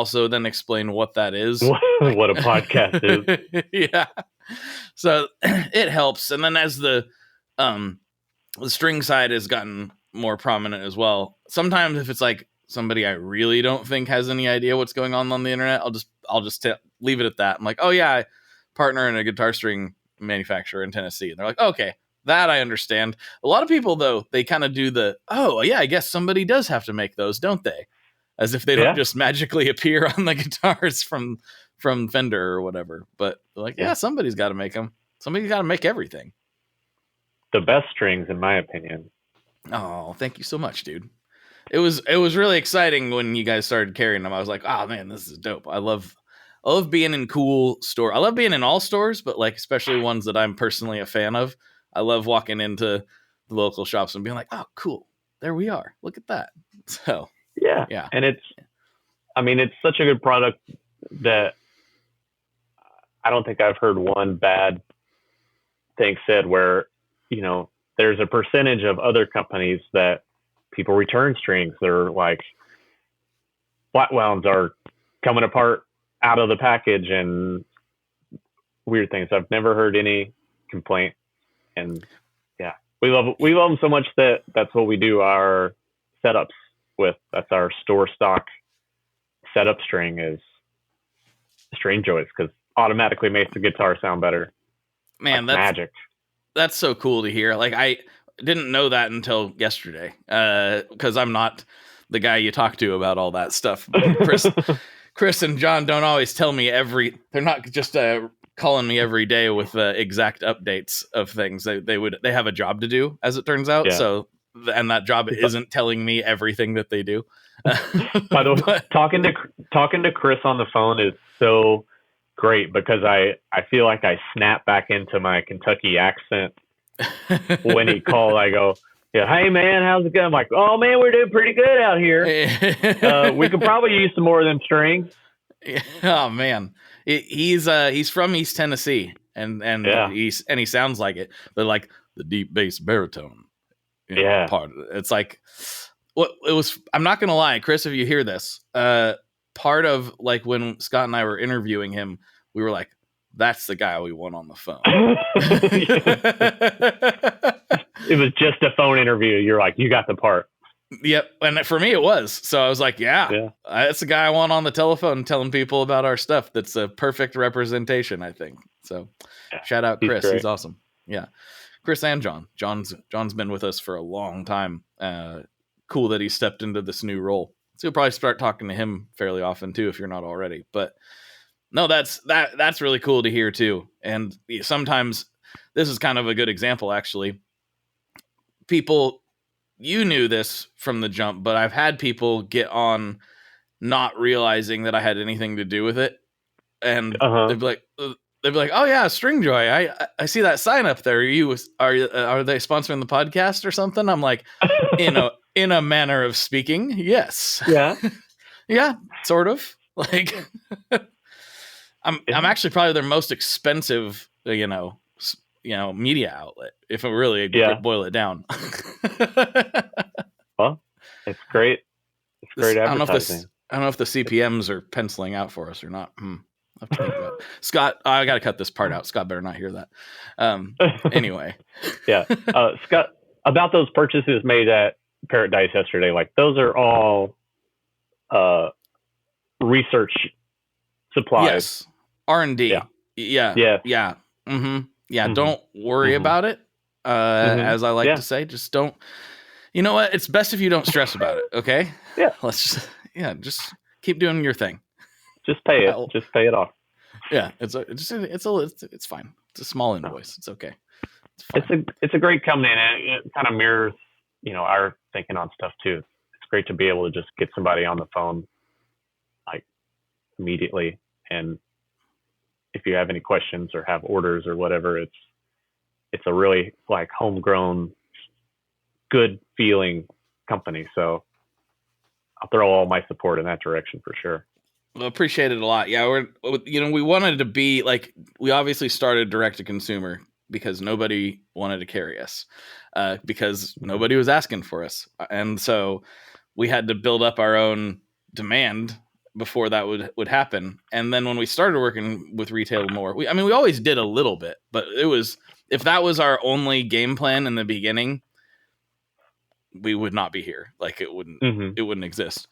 explain what that is. What a podcast is. Yeah. So it helps. And then as the string side has gotten more prominent as well, sometimes if it's like somebody I really don't think has any idea what's going on the internet, I'll just leave it at that. I'm like, oh yeah, I partner in a guitar string manufacturer in Tennessee. And they're like, okay, that I understand. A lot of people though, they kind of do I guess somebody does have to make those, don't they? As if they don't just magically appear on the guitars from Fender or whatever. But like, yeah, somebody's got to make them. Somebody's got to make everything. The best strings, in my opinion. Oh, thank you so much, dude. It was really exciting when you guys started carrying them. I was like, oh man, this is dope. I love being in cool store. I love being in all stores, but like especially ones that I'm personally a fan of. I love walking into the local shops and being like, oh, cool. There we are. Look at that. So yeah. And it's such a good product that I don't think I've heard one bad thing said where, you know, there's a percentage of other companies that people return strings. They're like flat wounds are coming apart out of the package and weird things. I've never heard any complaint, and yeah, we love them so much that that's what we do our setups with. That's our store stock setup string is string joints because automatically makes the guitar sound better. Man, like that's magic. That's so cool to hear. Like I didn't know that until yesterday because I'm not the guy you talk to about all that stuff. Chris and John don't always tell me they're not just calling me every day with exact updates of things. They have a job to do, as it turns out. Yeah. So, and that job isn't telling me everything that they do. By the way, talking to Chris on the phone is so great because I feel like I snap back into my Kentucky accent when he called. I go, yeah, hey man, how's it going? I'm like, oh man, we're doing pretty good out here. We could probably use some more of them strings. Oh man, he's from East Tennessee, and Yeah. he sounds like it, but like the deep bass baritone. Yeah. Part of it. It's like what it was. I'm not gonna lie, Chris, if you hear this, part of like when Scott and I were interviewing him, we were like, that's the guy we want on the phone. It was just a phone interview. You're like, you got the part. Yep. And for me, it was. So I was like, yeah. That's the guy I want on the telephone telling people about our stuff. That's a perfect representation, I think. So shout out Chris. He's awesome. Yeah. Chris and John. John's been with us for a long time. Cool that he stepped into this new role. So you'll probably start talking to him fairly often too, if you're not already. But no, that's really cool to hear too. And sometimes this is kind of a good example, actually. People, you knew this from the jump, but I've had people get on not realizing that I had anything to do with it. And they'd be like, oh yeah, Stringjoy. I see that sign up there. Are they sponsoring the podcast or something? I'm like, in a manner of speaking, yes. Yeah. Yeah, sort of. Like, I'm actually probably their most expensive, media outlet, if I really boil it down. Well, it's great. It's great advertising. I don't know if the CPMs are penciling out for us or not. I'll have to think about it. Scott, I got to cut this part out. Scott better not hear that. Anyway. Yeah. Scott, about those purchases made at Parrotdice yesterday, like those are all research supplies. Yes. R&D. Yeah. Yeah. Yeah. Yeah. Mm-hmm. Yeah. Mm-hmm. Don't worry about it. As I like to say, just don't. You know what? It's best if you don't stress about it. Okay. Yeah. Just keep doing your thing. Just pay it. Just pay it off. Yeah. It's fine. It's a small invoice. It's okay. It's a great company, and it kind of mirrors, our thinking on stuff too. It's great to be able to just get somebody on the phone, like immediately, and if you have any questions or have orders or whatever, it's a really like homegrown, good feeling company. So I'll throw all my support in that direction for sure. Well, appreciate it a lot. Yeah, we wanted to be like, we obviously started direct to consumer because nobody wanted to carry us, because nobody was asking for us, and so we had to build up our own demand before that would happen. And then when we started working with retail more, we always did a little bit, but if that was our only game plan in the beginning, we would not be here. Like it wouldn't exist.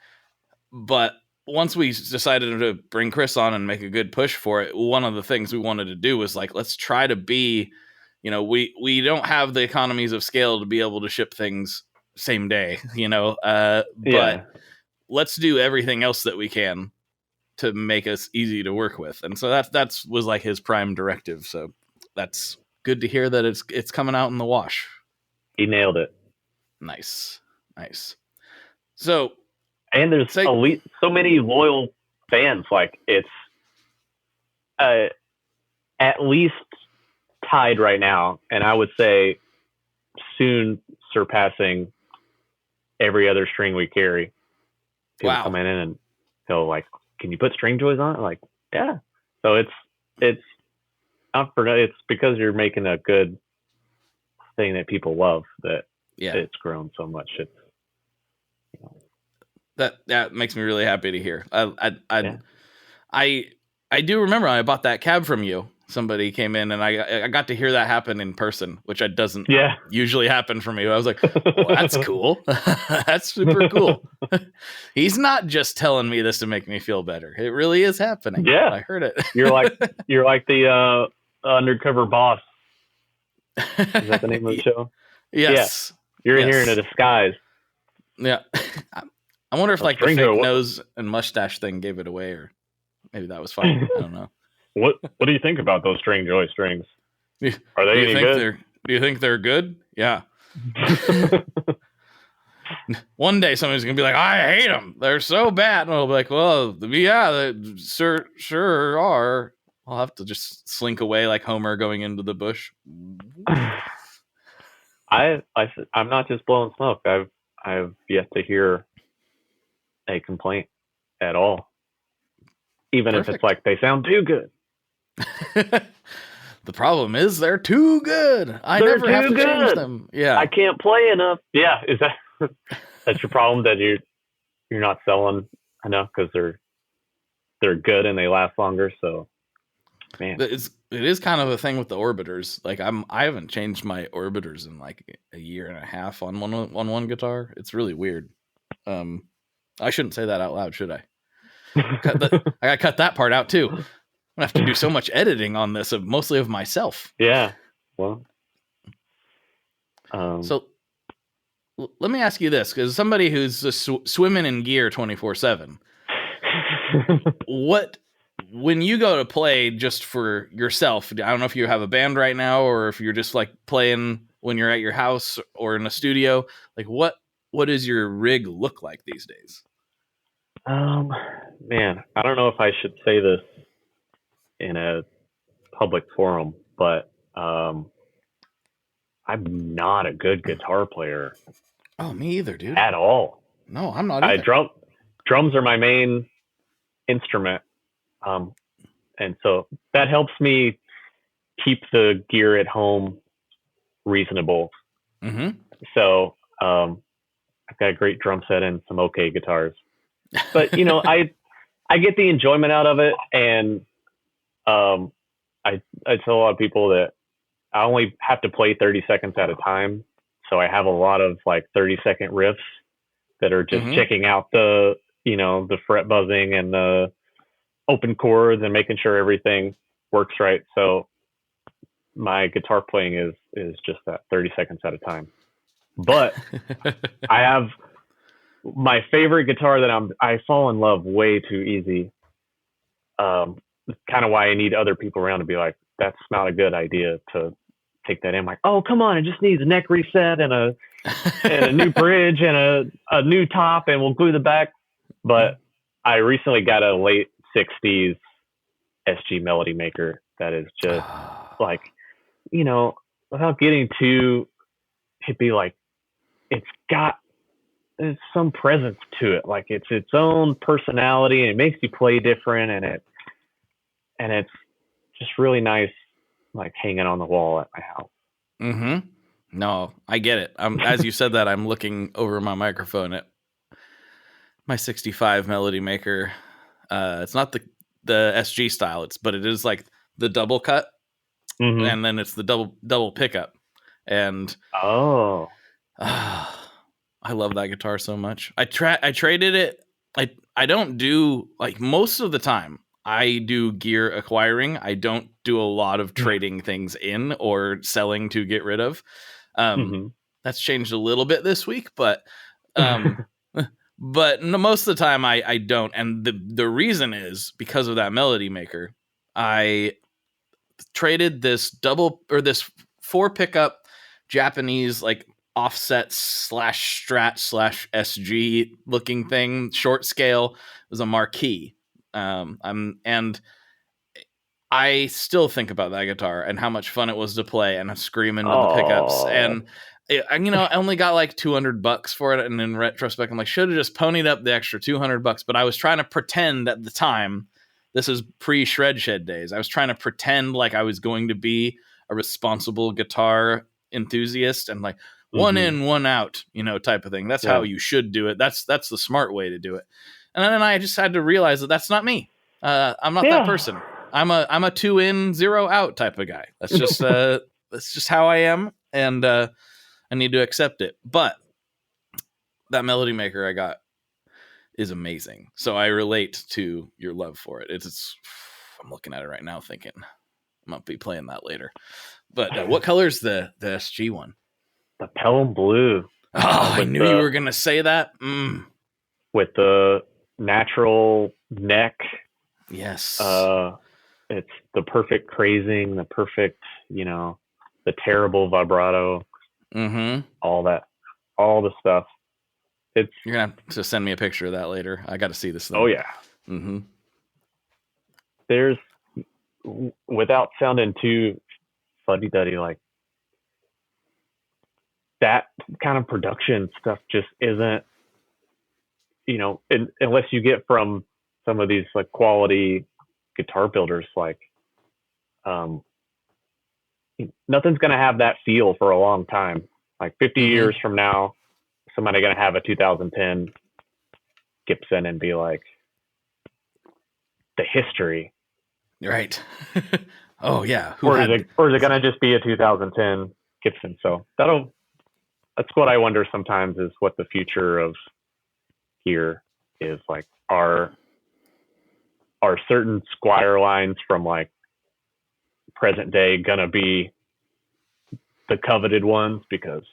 But once we decided to bring Chris on and make a good push for it, one of the things we wanted to do was like, let's try to be, we don't have the economies of scale to be able to ship things same day, but let's do everything else that we can to make us easy to work with. And so that's was like his prime directive. So that's good to hear that it's coming out in the wash. He nailed it. Nice. So, and there's so many loyal fans. Like it's at least tied right now, and I would say soon surpassing every other string we carry. People come in and they'll like, can you put string joys on it? Like, yeah. So it's because you're making a good thing that people love that it's grown so much. It's that makes me really happy to hear. I do remember I bought that cab from you. Somebody came in and I got to hear that happen in person, which doesn't usually happen for me. I was like, well, that's cool. That's super cool. He's not just telling me this to make me feel better. It really is happening. Yeah. I heard it. You're like the undercover boss. Is that the name of the show? Yes. Yeah. You're here in a disguise. Yeah. I wonder if like the fake nose and mustache thing gave it away, or maybe that was fine. I don't know. What do you think about those string joy strings? Are they any good? Do you think they're good? Yeah. One day somebody's gonna be like, I hate them. They're so bad. And I'll be like, well, yeah, they sure are. I'll have to just slink away like Homer going into the bush. I'm not just blowing smoke. I've yet to hear a complaint at all. Even if it's like they sound too good. The problem is they're too good. I They're never have too to change good. them. Yeah. I can't play enough. Yeah, is that that's your problem, that you're not selling enough because they're good and they last longer. So, man, It is kind of a thing with the orbiters. Like I haven't changed my orbiters in like a year and a half on one guitar. It's really weird. I shouldn't say that out loud, should I? I gotta cut that part out too. I have to do so much editing on this, mostly of myself. Yeah. Well, so let me ask you this, because somebody who's just swimming in gear 24/7, when you go to play just for yourself, I don't know if you have a band right now or if you're just like playing when you're at your house or in a studio, like what does your rig look like these days? man, I don't know if I should say this in a public forum, but I'm not a good guitar player. Oh, me either, dude. At all. No, I'm not either. Drums are my main instrument. And so that helps me keep the gear at home reasonable. Mm-hmm. So I've got a great drum set and some okay guitars. But, you know, I get the enjoyment out of it. And I tell a lot of people that I only have to play 30 seconds at a time. So I have a lot of like 30-second riffs that are just checking out the fret buzzing and the open chords and making sure everything works right. So my guitar playing is just that 30 seconds at a time. But I have my favorite guitar that I fall in love way too easy. Kind of why I need other people around to be like, that's not a good idea to take that in. Like, oh, come on, it just needs a neck reset and a new bridge and a new top, and we'll glue the back. But I recently got a late 60s SG Melody Maker that is just like, you know, without getting too hippie, like there's some presence to it. Like it's its own personality, and it makes you play different, and it's just really nice, like hanging on the wall at my house. Mm-hmm. No, I get it. As you said that, I'm looking over my microphone at my 65 Melody Maker. It's not the SG style, but it is like the double cut, and then it's the double pickup. And I love that guitar so much. I traded it. I don't do, like, most of the time I do gear acquiring. I don't do a lot of trading things in or selling to get rid of. That's changed a little bit this week, but but most of the time I don't. And the reason is because of that Melody Maker. I traded this 4 pickup Japanese, like, offset / strat / SG looking thing, short scale. It was a Marquis. And I still think about that guitar and how much fun it was to play and scream into the pickups. And I only got like $200 for it. And in retrospect, I'm like, should have just ponied up the extra $200. But I was trying to pretend at the time, this is pre-Shred Shed days, I was trying to pretend like I was going to be a responsible guitar enthusiast and like one in, one out, type of thing. That's how you should do it. That's the smart way to do it. And then I just had to realize that that's not me. I'm not that person. I'm a 2 in, 0 out type of guy. That's just that's just how I am, and I need to accept it. But that Melody Maker I got is amazing, so I relate to your love for it. It's I'm looking at it right now, thinking I might be playing that later. But what color's the SG one? The Pelham Blue. Oh, I knew you were gonna say that. With the natural neck. Yes. It's the perfect crazing, the perfect, the terrible vibrato. All the stuff. You're gonna have to send me a picture of that later. I got to see this thing. Oh yeah. There's, without sounding too fuddy-duddy, like that kind of production stuff just isn't, unless you get from some of these like quality guitar builders, like nothing's going to have that feel for a long time. Like 50 years from now, somebody going to have a 2010 Gibson and be like, the history. Right. Oh yeah. Or is it going to just be a 2010 Gibson? So that's what I wonder sometimes, is what the future of here is. Like, are certain Squier lines from like present day going to be the coveted ones because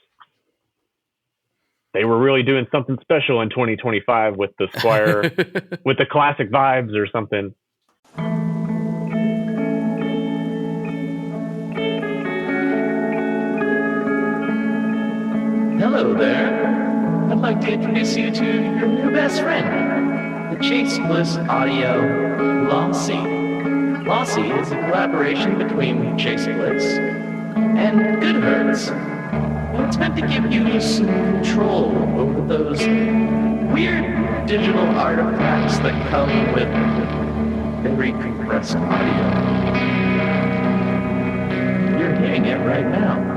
they were really doing something special in 2025 with the Squier, with the classic vibes or something? Hello there. I'd like to introduce you to your new best friend, the Chase Bliss Audio Lossy. Lossy is a collaboration between Chase Bliss and Goodhertz. And it's meant to give you some control over those weird digital artifacts that come with very compressed audio. You're hearing it right now.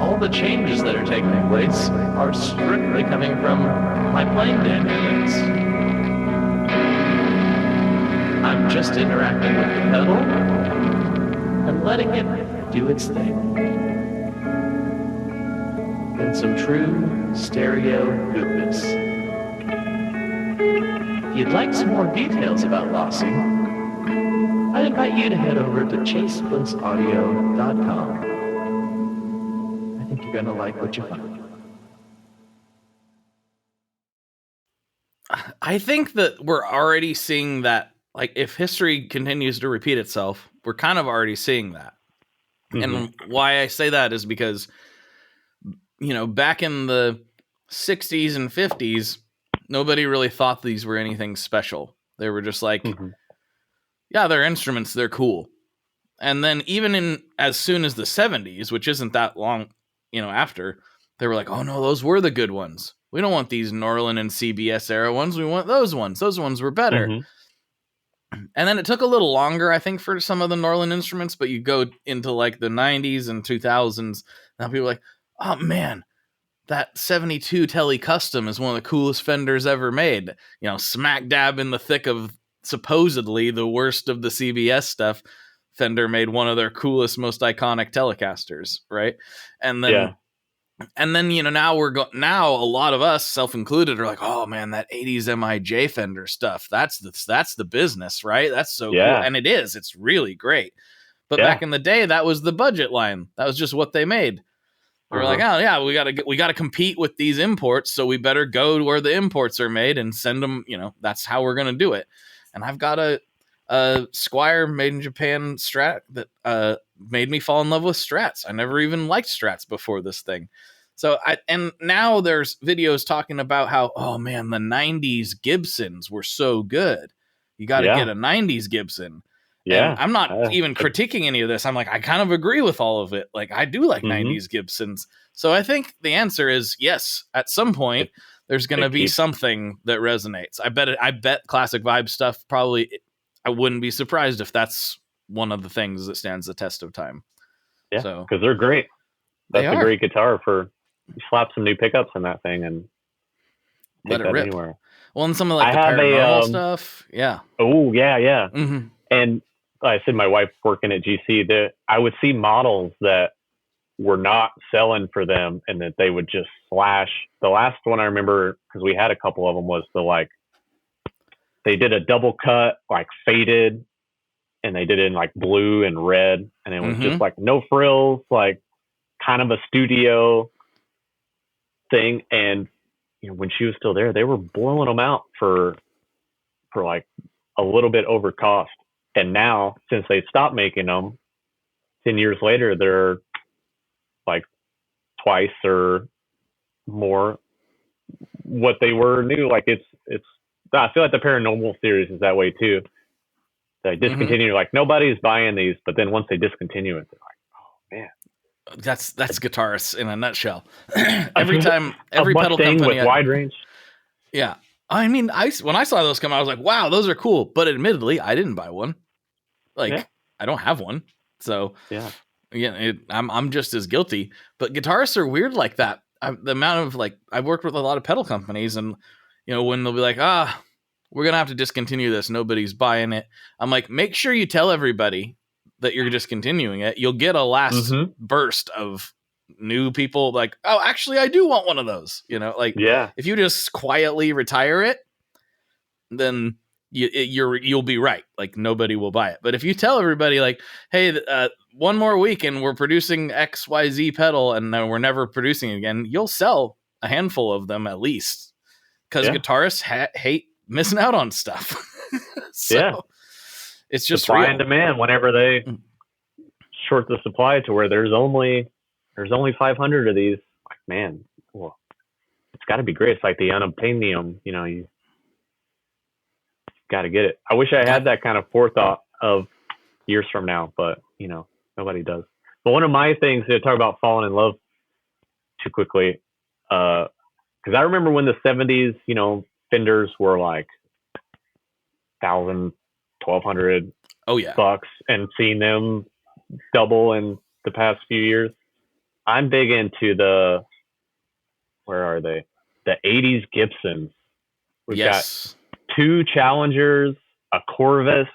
All the changes that are taking place are strictly coming from my playing dynamics. I'm just interacting with the pedal and letting it do its thing. In some true stereo goodness. If you'd like some more details about Lossy, I'd invite you to head over to chaseblintsaudio.com. I think you're going to like what you find. I think that we're already seeing that. Like, if history continues to repeat itself, we're kind of already seeing that. And why I say that is because, back in the 60s and 50s, nobody really thought these were anything special. They were just like, yeah, they're instruments, they're cool. And then even in as soon as the 70s, which isn't that long, after, they were like, oh no, those were the good ones. We don't want these Norlin and CBS era ones. We want those ones. Those ones were better. And then it took a little longer, I think, for some of the Norlin instruments, but you go into like the 90s and 2000s, now people are like, oh man, that 72 Tele Custom is one of the coolest Fenders ever made. Smack dab in the thick of supposedly the worst of the CBS stuff. Fender made one of their coolest, most iconic Telecasters, right? And then now now a lot of us, self-included, are like, oh man, that 80s MIJ Fender stuff, that's the business, right? That's so cool. And it is. It's really great. But back in the day, that was the budget line. That was just what they made. We're like, oh yeah, we gotta compete with these imports, so we better go to where the imports are made and send them. That's how we're gonna do it. And I've got a Squier made in Japan Strat that made me fall in love with Strats. I never even liked Strats before this thing. And now there's videos talking about how, oh man, the 90s Gibsons were so good. You got to get a 90s Gibson. Yeah. And I'm not even critiquing any of this. I'm like, I kind of agree with all of it. Like, I do like 90s Gibsons. So I think the answer is yes. At some point, there's going to be something that resonates. I bet classic vibe stuff probably, I wouldn't be surprised if that's one of the things that stands the test of time. Yeah, because they're great. That's a great guitar for slap some new pickups in that thing and let it rip. Anywhere. Well, and some of like the paranormal stuff. Yeah. Oh, yeah. And I said my wife working at GC, I would see models that were not selling for them and that they would just slash. The last one I remember, because we had a couple of them, was they did a double cut, like faded, and they did it in like blue and red, and it was just like no frills, like kind of a studio thing. And when she was still there, they were blowing them out for like a little bit over cost. And now, since they stopped making them, 10 years later, they're like twice or more what they were new. Like it's. I feel like the Paranormal series is that way too. They discontinue, like nobody's buying these, but then once they discontinue it, they're like, oh man. That's guitarists in a nutshell. Every pedal company with wide range. Yeah. I mean, when I saw those come out, I was like, wow, those are cool. But admittedly, I didn't buy one. I don't have one. So Yeah. yeah, I'm just as guilty. But guitarists are weird like that. The amount of like, I've worked with a lot of pedal companies, and when they'll be like, we're gonna have to discontinue this, nobody's buying it. I'm like, make sure you tell everybody that you're discontinuing it. You'll get a last burst of new people like, oh, actually, I do want one of those. Yeah. If you just quietly retire it, then you'll be right. Like, nobody will buy it. But if you tell everybody like, hey, one more week and we're producing XYZ pedal and then we're never producing it again, you'll sell a handful of them at least, because guitarists hate missing out on stuff. So it's just supply real. and demand. Whenever they short the supply to where there's only 500 of these, like, man, well, it's got to be great. It's like the unobtainium, you got to get it. I wish I had that kind of forethought of years from now, but nobody does. But one of my things to talk about falling in love too quickly, because I remember when the 70s, Fenders were like $1,000, $1,200 bucks, and seeing them double in the past few years. I'm big into where are they? The 80s Gibsons. We've got 2 Challengers, a Corvus,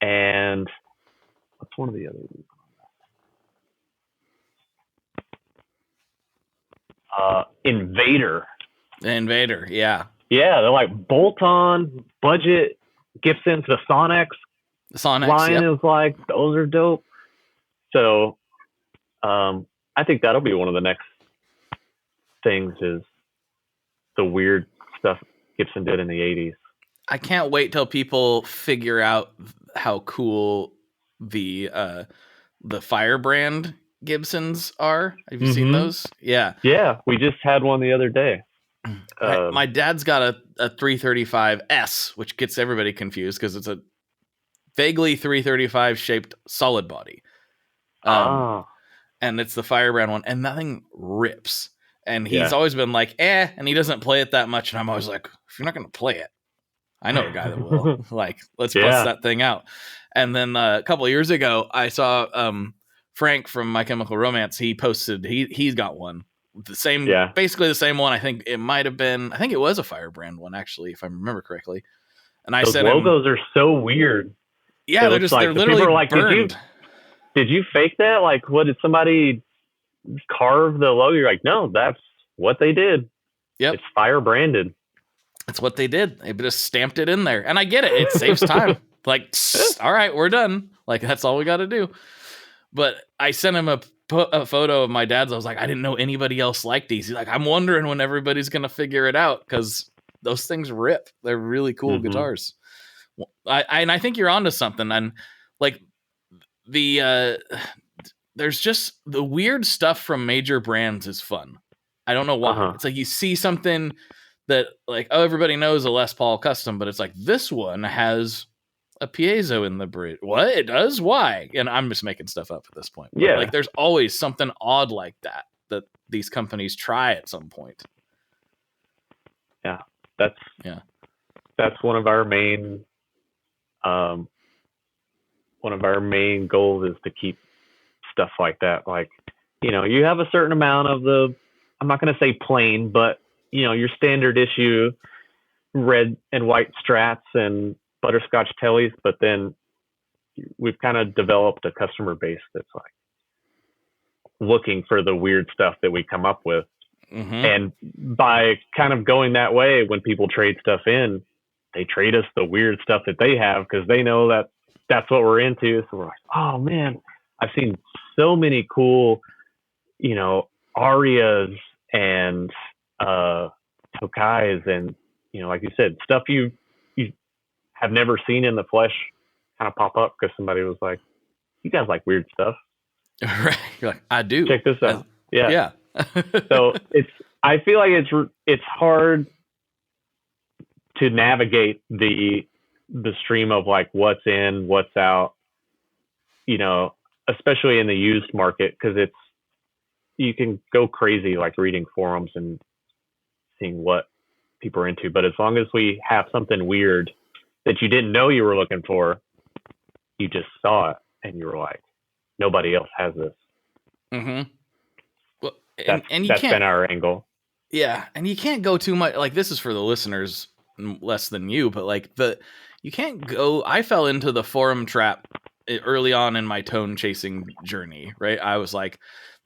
and what's one of the others? Invader. The Invader, yeah. Yeah, they're like bolt-on budget Gibsons. The Sonics line is like, those are dope. So I think that'll be one of the next things, is the weird stuff Gibson did in the 80s. I can't wait till people figure out how cool the Firebrand Gibsons are. Have you seen those? Yeah. Yeah, we just had one the other day. My dad's got a 335S, which gets everybody confused because it's a vaguely 335 shaped solid body. And it's the Firebrand one, and nothing rips. And he's always been like, and he doesn't play it that much. And I'm always like, if you're not going to play it, I know a guy that will. Like, let's bust that thing out. And then a couple of years ago, I saw Frank from My Chemical Romance. He posted, he's got one. The same, basically the same one. I think it was a Firebrand one, actually, if I remember correctly. And I said, logos are so weird. Yeah, they're literally people are like, burned. Did you fake that? Like, what, did somebody carve the logo? You're like, no, that's what they did. Yep. It's Firebranded. That's what they did. They just stamped it in there. And I get it. It saves time. Like, all right, we're done. Like, that's all we got to do. But I sent him a photo of my dad's. I was like, I didn't know anybody else liked these. He's like, I'm wondering when everybody's going to figure it out, because those things rip. They're really cool guitars. I think you're onto something. And like there's just the weird stuff from major brands is fun. I don't know why. It's like you see something that like, oh, everybody knows a Les Paul custom, but it's like, this one has a piezo in the bridge. What? It does? Why? And I'm just making stuff up at this point. But like, there's always something odd like that these companies try at some point. Yeah, that's one of our main goals, is to keep stuff like that. Like, you have a certain amount of I'm not going to say plain, but your standard issue red and white Strats and butterscotch tellies, but then we've kind of developed a customer base that's like looking for the weird stuff that we come up with. And by kind of going that way, when people trade stuff in, they trade us the weird stuff that they have, because they know that that's what we're into. So we're like, oh man, I've seen so many cool, Arias and Tokais, and like you said, stuff you have never seen in the flesh kind of pop up because somebody was like, you guys like weird stuff. Right. You're like, I do. Check this out. Yeah. So I feel like it's hard to navigate the stream of like what's in, what's out, especially in the used market, because you can go crazy like reading forums and seeing what people are into. But as long as we have something weird that you didn't know you were looking for, you just saw it, and you were like, nobody else has this. Mm-hmm. Well, That's you can't, been our angle. Yeah, and you can't go too much. Like, this is for the listeners less than you, but like you can't go. I fell into the forum trap early on in my tone chasing journey. Right, I was like,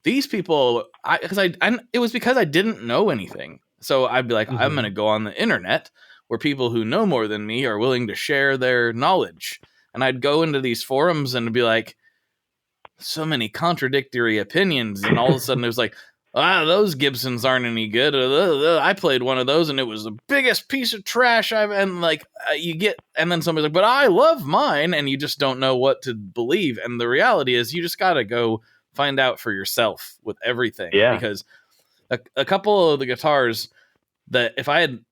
these people, it was because I didn't know anything. So I'd be like, I'm going to go on the internet where people who know more than me are willing to share their knowledge. And I'd go into these forums and be like, so many contradictory opinions. And all of a sudden it was like, those Gibsons aren't any good. I played one of those and it was the biggest piece of trash and then somebody's like, but I love mine. And you just don't know what to believe. And the reality is you just got to go find out for yourself with everything. Yeah. Because a couple of the guitars that if I had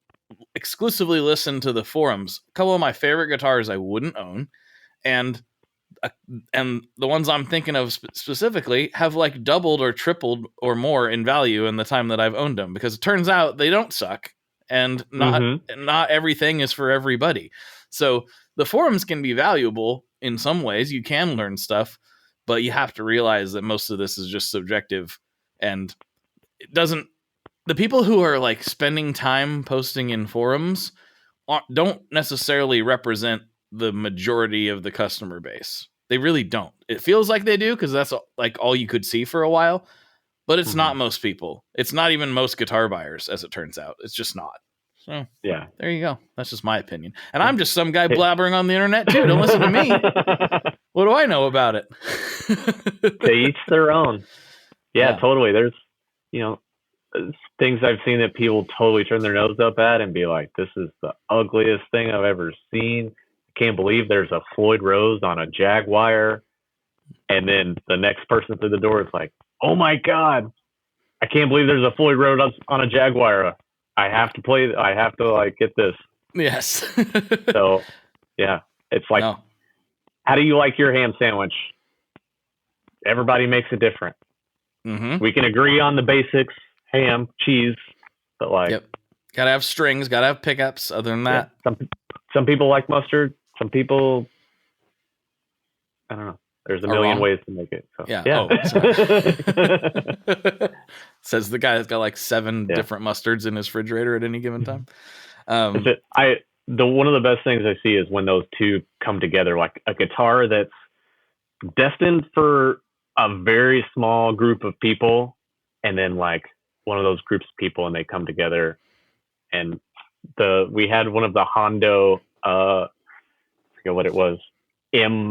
exclusively listened to the forums, a couple of my favorite guitars I wouldn't own. And the ones I'm thinking of specifically have like doubled or tripled or more in value in the time that I've owned them, because it turns out they don't suck and not everything is for everybody. So the forums can be valuable in some ways. You can learn stuff, but you have to realize that most of this is just subjective, and the people who are like spending time posting in forums don't necessarily represent the majority of the customer base. They really don't. It feels like they do because that's like all you could see for a while, but it's not most people. It's not even most guitar buyers, as it turns out. It's just not. So yeah, there you go. That's just my opinion. And I'm just some guy blabbering on the internet too. Don't listen to me. What do I know about it? To each their own. Yeah, totally. There's, things I've seen that people totally turn their nose up at and be like, this is the ugliest thing I've ever seen. Can't believe there's a Floyd Rose on a Jaguar. And then the next person through the door is like, oh my God, I can't believe there's a Floyd Rose on a Jaguar. I have to like get this. Yes. So yeah, it's like, how do you like your ham sandwich? Everybody makes it different. We can agree on the basics, ham, cheese, but like, gotta have strings, gotta have pickups. Other than that, some people like mustard. Some people, I don't know. There's a million ways to make it. So. Yeah. Says the guy that's got like 7 different mustards in his refrigerator at any given time. One of the best things I see is when those two come together, like a guitar that's destined for a very small group of people, and then like one of those groups of people, and they come together. And we had one of the Hondo, I forget what it was, M15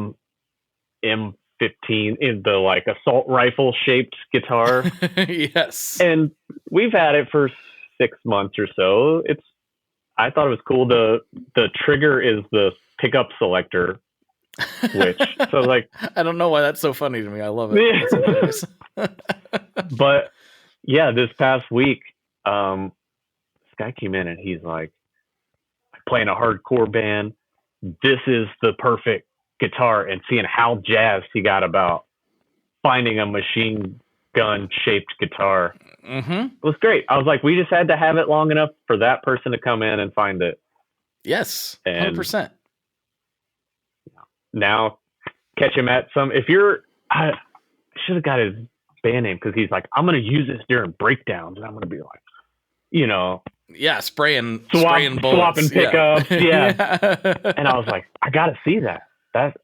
in the like assault rifle shaped guitar. Yes. And we've had it for 6 months or so. I thought it was cool. The trigger is the pickup selector, which so like I don't know why that's so funny to me. I love it. But yeah, this past week, this guy came in and he's like, I'm playing a hardcore band. This is the perfect guitar, and seeing how jazzed he got about finding a machine gun shaped guitar. It was great. I was like, we just had to have it long enough for that person to come in and find it. Yes, 100%. Now catch him at I should have got his band name, because he's like, I'm going to use this during breakdowns, and I'm going to be like, spraying bullets. Swapping pickups. Yeah. And I was like, I got to see that. That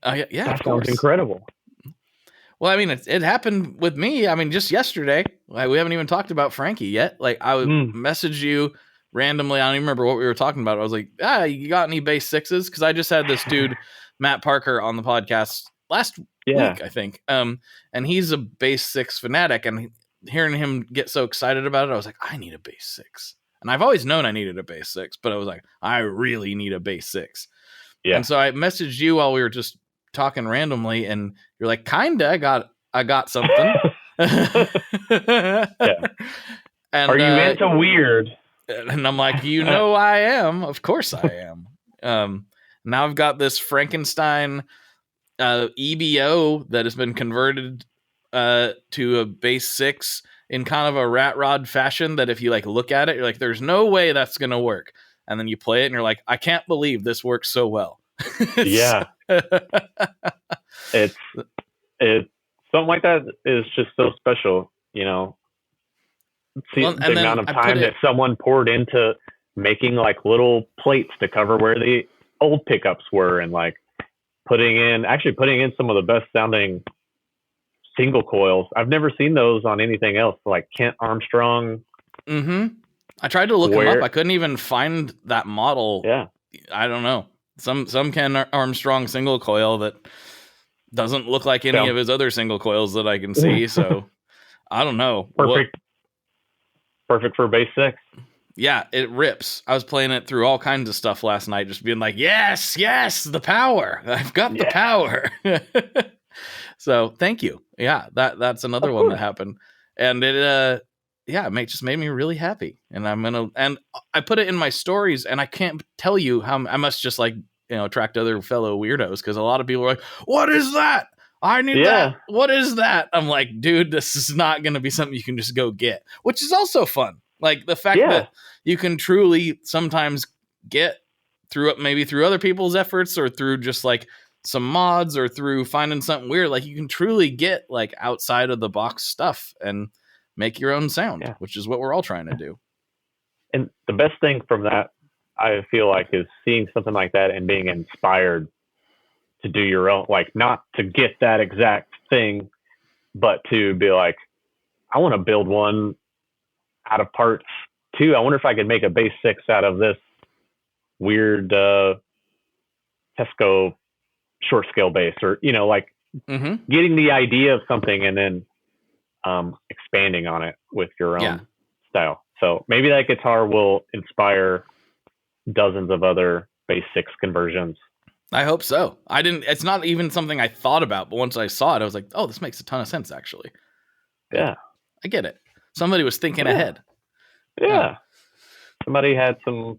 sounds incredible. Well, I mean, it happened with me. I mean, just yesterday, like, we haven't even talked about Frankie yet. Like, I would message you randomly. I don't even remember what we were talking about. I was like, you got any bass 6s? Because I just had this dude, Matt Parker, on the podcast last week, I think. And he's a bass 6 fanatic. And hearing him get so excited about it, I was like, I need a bass 6. And I've always known I needed a bass 6, but I was like, I really need a bass 6. Yeah. And so I messaged you while we were just talking randomly, and you're like, kinda, I got something. And, are you into weird? And I'm like, I am. Of course I am. Now I've got this Frankenstein EBO that has been converted to a bass 6 in kind of a rat rod fashion, that if you like look at it, you're like, there's no way that's gonna work. And then you play it and you're like, I can't believe this works so well. Yeah. It's something like that is just so special, See, Well, the and then amount of I time put that it. someone poured into making like little plates to cover where the old pickups were, and like putting in some of the best sounding single coils. I've never seen those on anything else, like Kent Armstrong. Mm-hmm. I tried to look them up. Squier. I couldn't even find that model. Yeah. I don't know. Some Ken Armstrong single coil that doesn't look like any Sounds- of his other single coils that I can see. So I don't know. Perfect for bass 6. Yeah, it rips. I was playing it through all kinds of stuff last night, just being like, yes, the power. I've got the power. So thank you. Yeah, that's another one that happened. And it just made me really happy. And and I put it in my stories, and I can't tell you how I must just attract other fellow weirdos, because a lot of people are like, what is that? I need that. What is that? I'm like, dude, this is not going to be something you can just go get, which is also fun. Like the fact that you can truly sometimes get through other people's efforts, or through just like some mods, or through finding something weird. Like you can truly get like outside of the box stuff and make your own sound, which is what we're all trying to do. And the best thing from that, I feel like, is seeing something like that and being inspired to do your own, like not to get that exact thing, but to be like, I want to build one out of parts too. I wonder if I could make a bass 6 out of this weird Tesco short scale bass, or getting the idea of something and then expanding on it with your own style. So maybe that guitar will inspire dozens of other bass 6 conversions. I hope so. It's not even something I thought about, but once I saw it, I was like, oh, this makes a ton of sense, actually. Yeah. I get it. Somebody was thinking ahead. Yeah. Somebody had some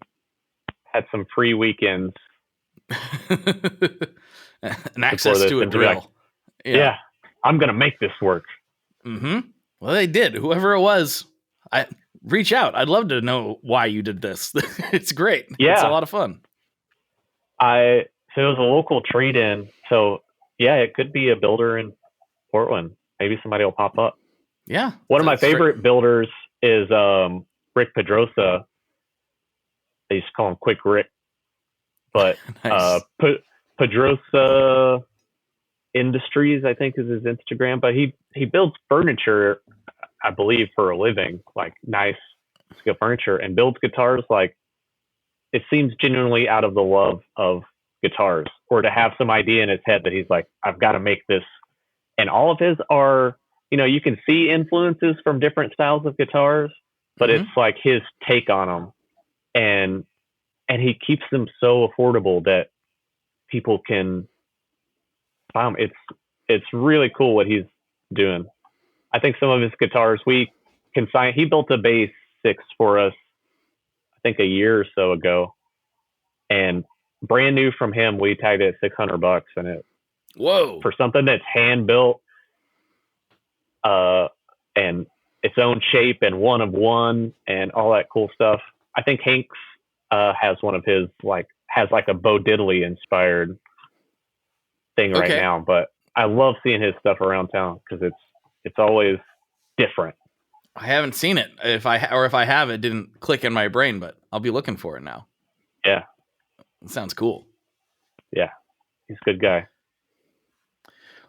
free weekends. And access to a drill. Yeah. I'm going to make this work. Mm-hmm. Well, they did. Whoever it was, reach out. I'd love to know why you did this. It's great. Yeah. It's a lot of fun. So it was a local trade-in. So yeah, it could be a builder in Portland. Maybe somebody will pop up. Yeah. One of my favorite builders is Rick Pedrosa. They used to call him Quick Rick, but nice. Pedrosa Industries, I think, is his Instagram. But he builds furniture, I believe, for a living, like nice scale furniture, and builds guitars. Like, it seems genuinely out of the love of guitars, or to have some idea in his head that he's like, I've got to make this. And all of his are, you can see influences from different styles of guitars, but it's like his take on them. And he keeps them so affordable that people can buy them. It's really cool what he's doing. I think some of his guitars we can sign. He built a bass 6 for us, I think a year or so ago, and brand new from him, we tagged it at $600, and it for something that's hand built, and its own shape and one of one and all that cool stuff. I think Hanks has one of his has a Bo Diddley inspired thing right now, but I love seeing his stuff around town because it's always different. I haven't seen it. If I have, it didn't click in my brain, but I'll be looking for it now. Yeah. It sounds cool. Yeah. He's a good guy.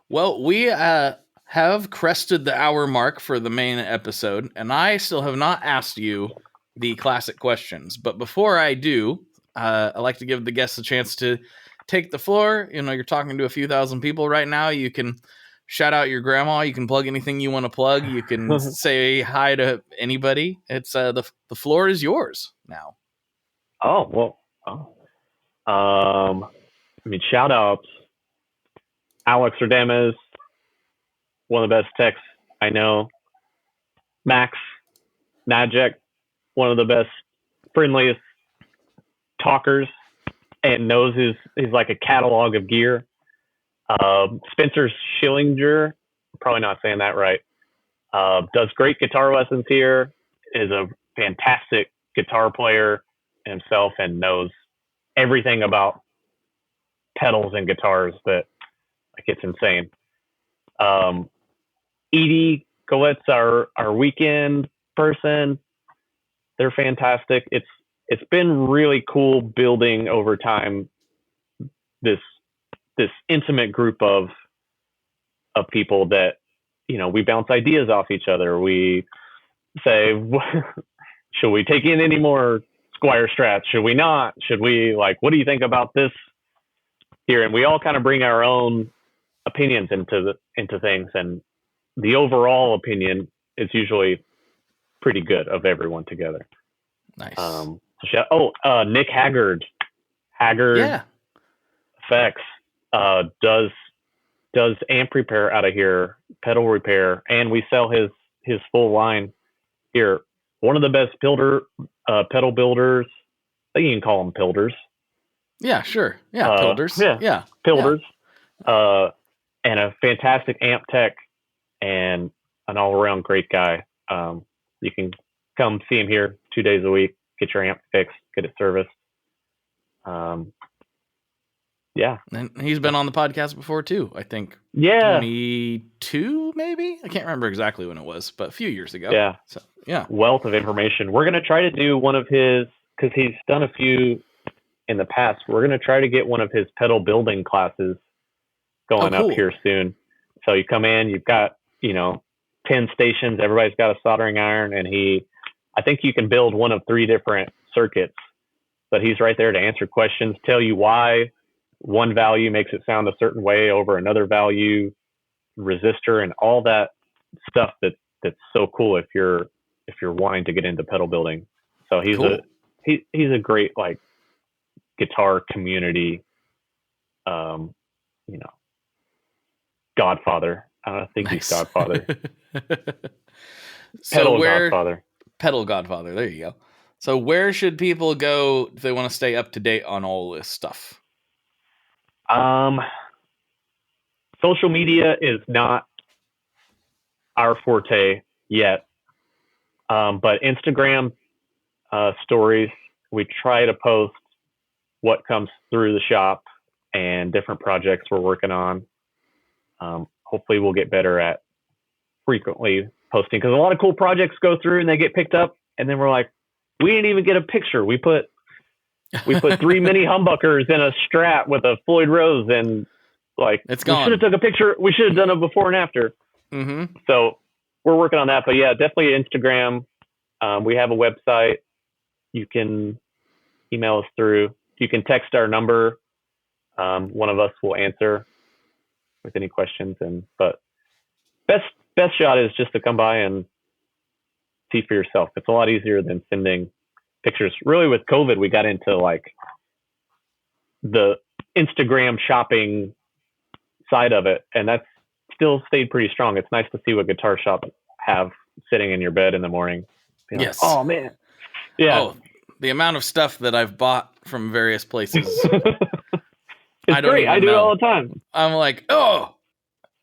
Well, we have crested the hour mark for the main episode, and I still have not asked you the classic questions. But before I do, I like to give the guests a chance to take the floor. You're talking to a few thousand people right now. You can shout out your grandma. You can plug anything you want to plug. You can say hi to anybody. It's the floor is yours now. Oh, well. Shout outs. Alex Ordamas, one of the best techs I know. Max Najek, one of the best, friendliest talkers, and knows he's like a catalog of gear. Spencer Schillinger, probably not saying that right, does great guitar lessons here, is a fantastic guitar player himself, and knows everything about pedals and guitars that, it's insane. Edie Colette's our weekend person. They're fantastic. It's been really cool building over time this intimate group of people that, we bounce ideas off each other. We say, should we take in any more Squier strats? Should we not? Should we, what do you think about this here? And we all kind of bring our own opinions into things, and the overall opinion is usually pretty good of everyone together. Nice. Nick Haggard Effects does amp repair out of here, pedal repair, and we sell his full line here. One of the best pedal builders. I think you can call them builders. Yeah, sure. Yeah, builders. Yeah. Builders. Yeah. And a fantastic amp tech and an all-around great guy. You can come see him here 2 days a week, get your amp fixed, get it serviced. Yeah. And he's been on the podcast before too, I think. Yeah. 22 maybe? I can't remember exactly when it was, but a few years ago. Yeah. So, yeah. Wealth of information. We're going to try to do one of his, because he's done a few in the past. We're going to try to get one of his pedal building classes going up here soon. So you come in, you've got, 10 stations, everybody's got a soldering iron, and I think you can build one of 3 different circuits, but he's right there to answer questions, tell you why one value makes it sound a certain way over another value, resistor, and all that stuff that's so cool if you're wanting to get into pedal building. So he's cool. He's a great guitar community, godfather. I don't think he's godfather. Godfather. Pedal godfather. There you go. So where should people go if they want to stay up to date on all this stuff? Social media is not our forte yet. But Instagram stories, we try to post what comes through the shop and different projects we're working on. Hopefully we'll get better at frequently posting, because a lot of cool projects go through and they get picked up, and then we're like, we didn't even get a picture. We put 3 mini humbuckers in a Strat with a Floyd Rose, and it's gone. We should have took a picture. We should have done a before and after. Mm-hmm. So we're working on that, but yeah, definitely Instagram. We have a website. You can email us through. You can text our number. One of us will answer with any questions. But best shot is just to come by and see for yourself. It's a lot easier than sending pictures. Really, with COVID, we got into the Instagram shopping side of it, and that's still stayed pretty strong. It's nice to see what guitar shops have sitting in your bed in the morning. Yes. Oh man. Yeah. Oh, the amount of stuff that I've bought from various places. It's great. I do it all the time. I'm like, oh,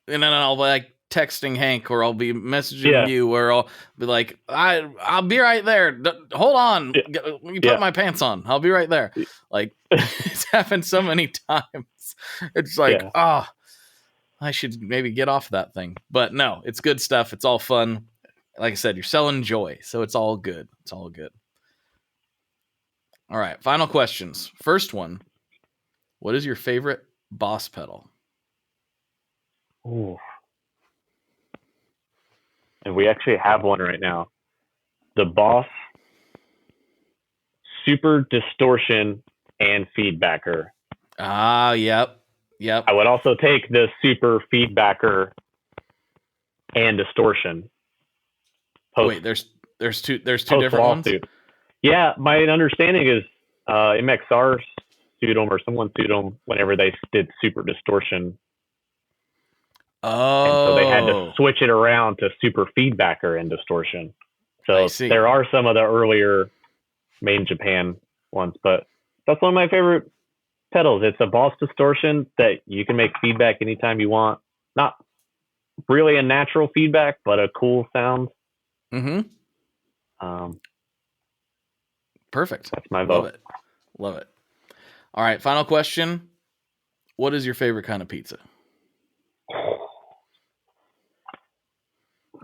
and then I'll be texting Hank, or I'll be messaging you, or I'll be like, I'll be right there. Hold on. Let me put my pants on. I'll be right there. It's happened so many times. It's I should maybe get off that thing. But no, it's good stuff. It's all fun. Like I said, you're selling joy, so it's all good. It's all good. All right, final questions. First one, what is your favorite Boss pedal? Ooh. And we actually have one right now. The Boss Super Distortion and Feedbacker. Ah, yep. I would also take the Super Feedbacker and Distortion. Wait, there's two different ones? Yeah, my understanding is MXR sued them, or someone sued them whenever they did Super Distortion. Oh. And so they had to switch it around to Super Feedbacker and Distortion. So there are some of the earlier made in Japan ones, but that's one of my favorite pedals. It's a Boss Distortion that you can make feedback anytime you want. Not really a natural feedback, but a cool sound. Mm-hmm. Perfect. That's my vote. Love it. All right, final question. What is your favorite kind of pizza?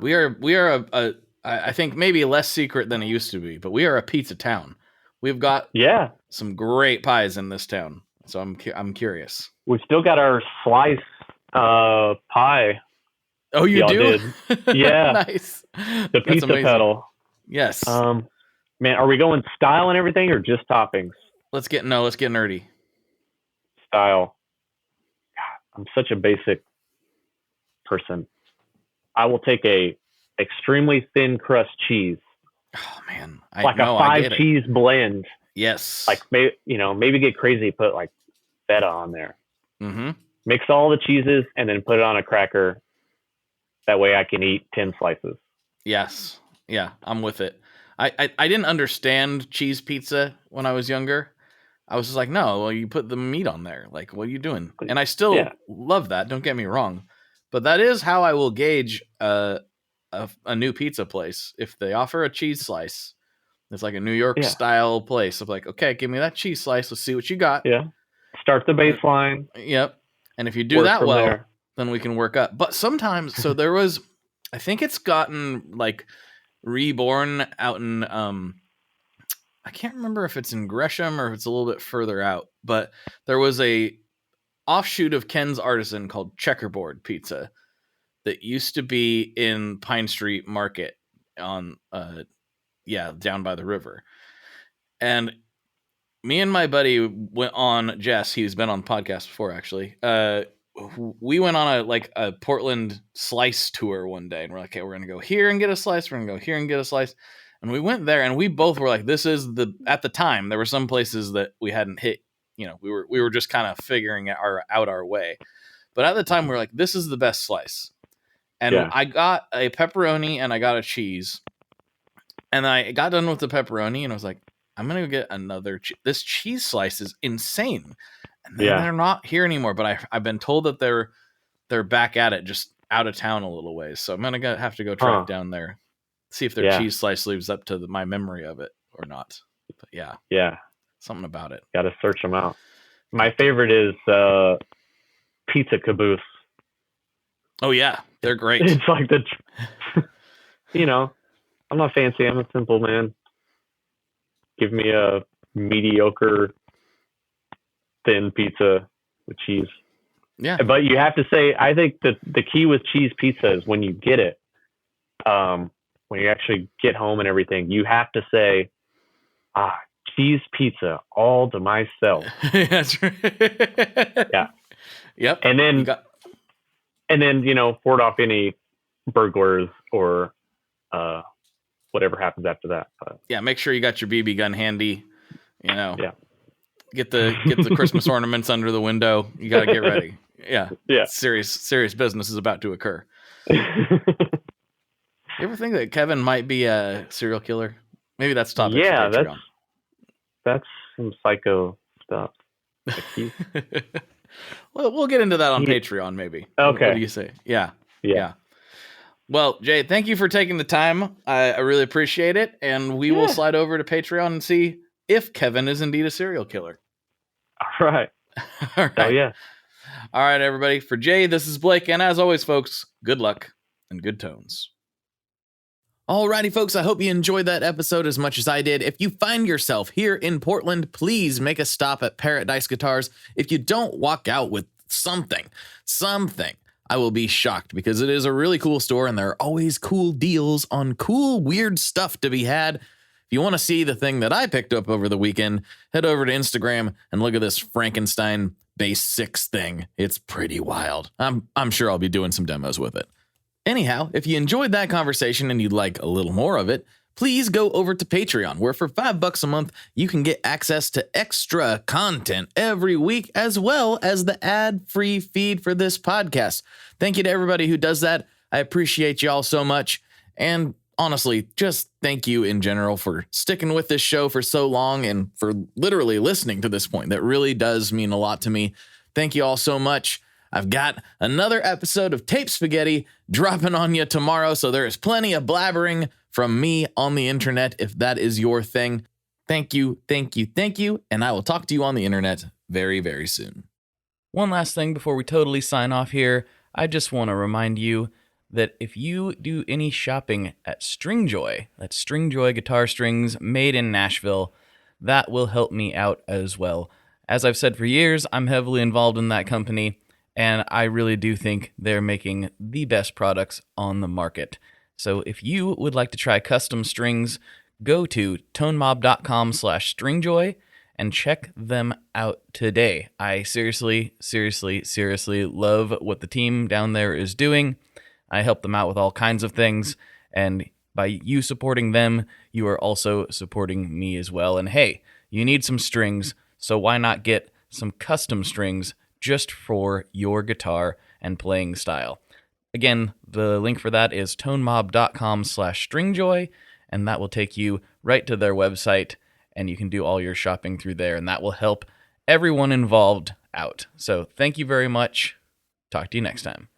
We are I think maybe less secret than it used to be, but we are a pizza town. We've got some great pies in this town. So I'm curious. We've still got our slice pie. Oh, you do? Did. Yeah. Nice. The pizza pedal. Yes. Man, are we going style and everything or just toppings? Let's get nerdy. Style. God, I'm such a basic person. I will take a extremely thin crust cheese. Oh man, a 5 cheese blend. Yes. Like maybe get crazy, put like feta on there. Mm-hmm. Mix all the cheeses and then put it on a cracker. That way I can eat 10 slices. Yes. Yeah, I'm with it. I didn't understand cheese pizza when I was younger. I was just like, no, well, you put the meat on there. Like, what are you doing? And I still love that. Don't get me wrong. But that is how I will gauge a new pizza place. If they offer a cheese slice, it's like a New York style place. I'm like, okay, give me that cheese slice. Let's see what you got. Yeah. Start the baseline. Yep. And if you do that well, then we can work up. But sometimes, so there was, I think it's gotten like reborn out in, I can't remember if it's in Gresham or if it's a little bit further out, but there was a offshoot of Ken's Artisan called Checkerboard Pizza that used to be in Pine Street Market on, down by the river. And me and my buddy went on, Jess, he's been on the podcast before actually. We went on a Portland slice tour one day and we're like, okay, we're going to go here and get a slice. We're going to go here and get a slice. And we went there and we both were like, at the time, there were some places that we hadn't hit, we were just kind of figuring out our way. But at the time we were like, this is the best slice. And I got a pepperoni and I got a cheese. And I got done with the pepperoni and I was like, I'm going to go get another. This cheese slice is insane. And they're not here anymore. But I've been told that they're back at it, just out of town a little ways. So I'm going to have to go track down there. See if their cheese slice lives up to my memory of it or not. But yeah, something about it. Got to search them out. My favorite is Pizza Caboose. Oh yeah, they're great. It's like I'm not fancy. I'm a simple man. Give me a mediocre thin pizza with cheese. Yeah, but you have to say, I think that the key with cheese pizza is when you get it. When you actually get home and everything, you have to say, cheese pizza all to myself. That's right. Yeah. Yep. And then, ward off any burglars or whatever happens after that. But, yeah. Make sure you got your BB gun handy, Yeah. Get the Christmas ornaments under the window. You got to get ready. Yeah. Yeah. Serious business is about to occur. You ever think that Kevin might be a serial killer? Maybe that's topic. Yeah, that's some psycho stuff. Well, we'll get into that on Patreon, maybe. Okay. What do you say? Yeah. Well, Jay, thank you for taking the time. I really appreciate it, and we will slide over to Patreon and see if Kevin is indeed a serial killer. All right. All right. Oh yeah. All right, everybody. For Jay, this is Blake, and as always, folks, good luck and good tones. Alrighty, folks, I hope you enjoyed that episode as much as I did. If you find yourself here in Portland, please make a stop at Parottdice Guitars. If you don't walk out with something, I will be shocked because it is a really cool store and there are always cool deals on cool, weird stuff to be had. If you want to see the thing that I picked up over the weekend, head over to Instagram and look at this Frankenstein Bass 6 thing. It's pretty wild. I'm sure I'll be doing some demos with it. Anyhow, if you enjoyed that conversation and you'd like a little more of it, please go over to Patreon, where for $5 a month, you can get access to extra content every week, as well as the ad-free feed for this podcast. Thank you to everybody who does that. I appreciate y'all so much. And honestly, just thank you in general for sticking with this show for so long and for literally listening to this point. That really does mean a lot to me. Thank you all so much. I've got another episode of Tape Spaghetti dropping on you tomorrow, so there is plenty of blabbering from me on the internet if that is your thing. Thank you, and I will talk to you on the internet very, very soon. One last thing before we totally sign off here. I just want to remind you that if you do any shopping at Stringjoy, that's Stringjoy guitar strings made in Nashville, that will help me out as well. As I've said for years, I'm heavily involved in that company, and I really do think they're making the best products on the market. So if you would like to try custom strings, go to tonemob.com/stringjoy and check them out today. I seriously love what the team down there is doing. I help them out with all kinds of things, and by you supporting them, you are also supporting me as well. And hey, you need some strings, so why not get some custom strings just for your guitar and playing style? Again, the link for that is tonemob.com/stringjoy, and that will take you right to their website, and you can do all your shopping through there, and that will help everyone involved out. So thank you very much. Talk to you next time.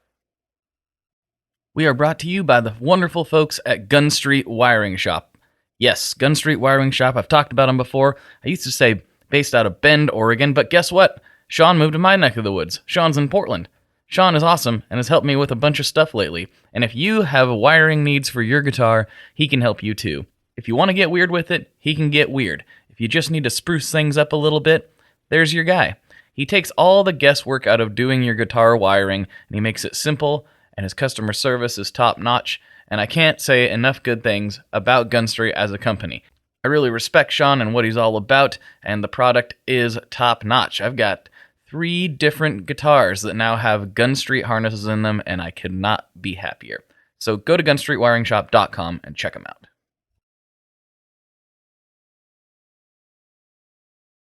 We are brought to you by the wonderful folks at Gun Street Wiring Shop. Yes, Gun Street Wiring Shop. I've talked about them before. I used to say based out of Bend, Oregon, but guess what? Sean moved to my neck of the woods. Sean's in Portland. Sean is awesome and has helped me with a bunch of stuff lately. And if you have wiring needs for your guitar, he can help you too. If you want to get weird with it, he can get weird. If you just need to spruce things up a little bit, there's your guy. He takes all the guesswork out of doing your guitar wiring, and he makes it simple, and his customer service is top-notch, and I can't say enough good things about Gun Street as a company. I really respect Sean and what he's all about, and the product is top-notch. I've got 3 different guitars that now have Gun Street harnesses in them, and I could not be happier. So go to gunstreetwiringshop.com and check them out.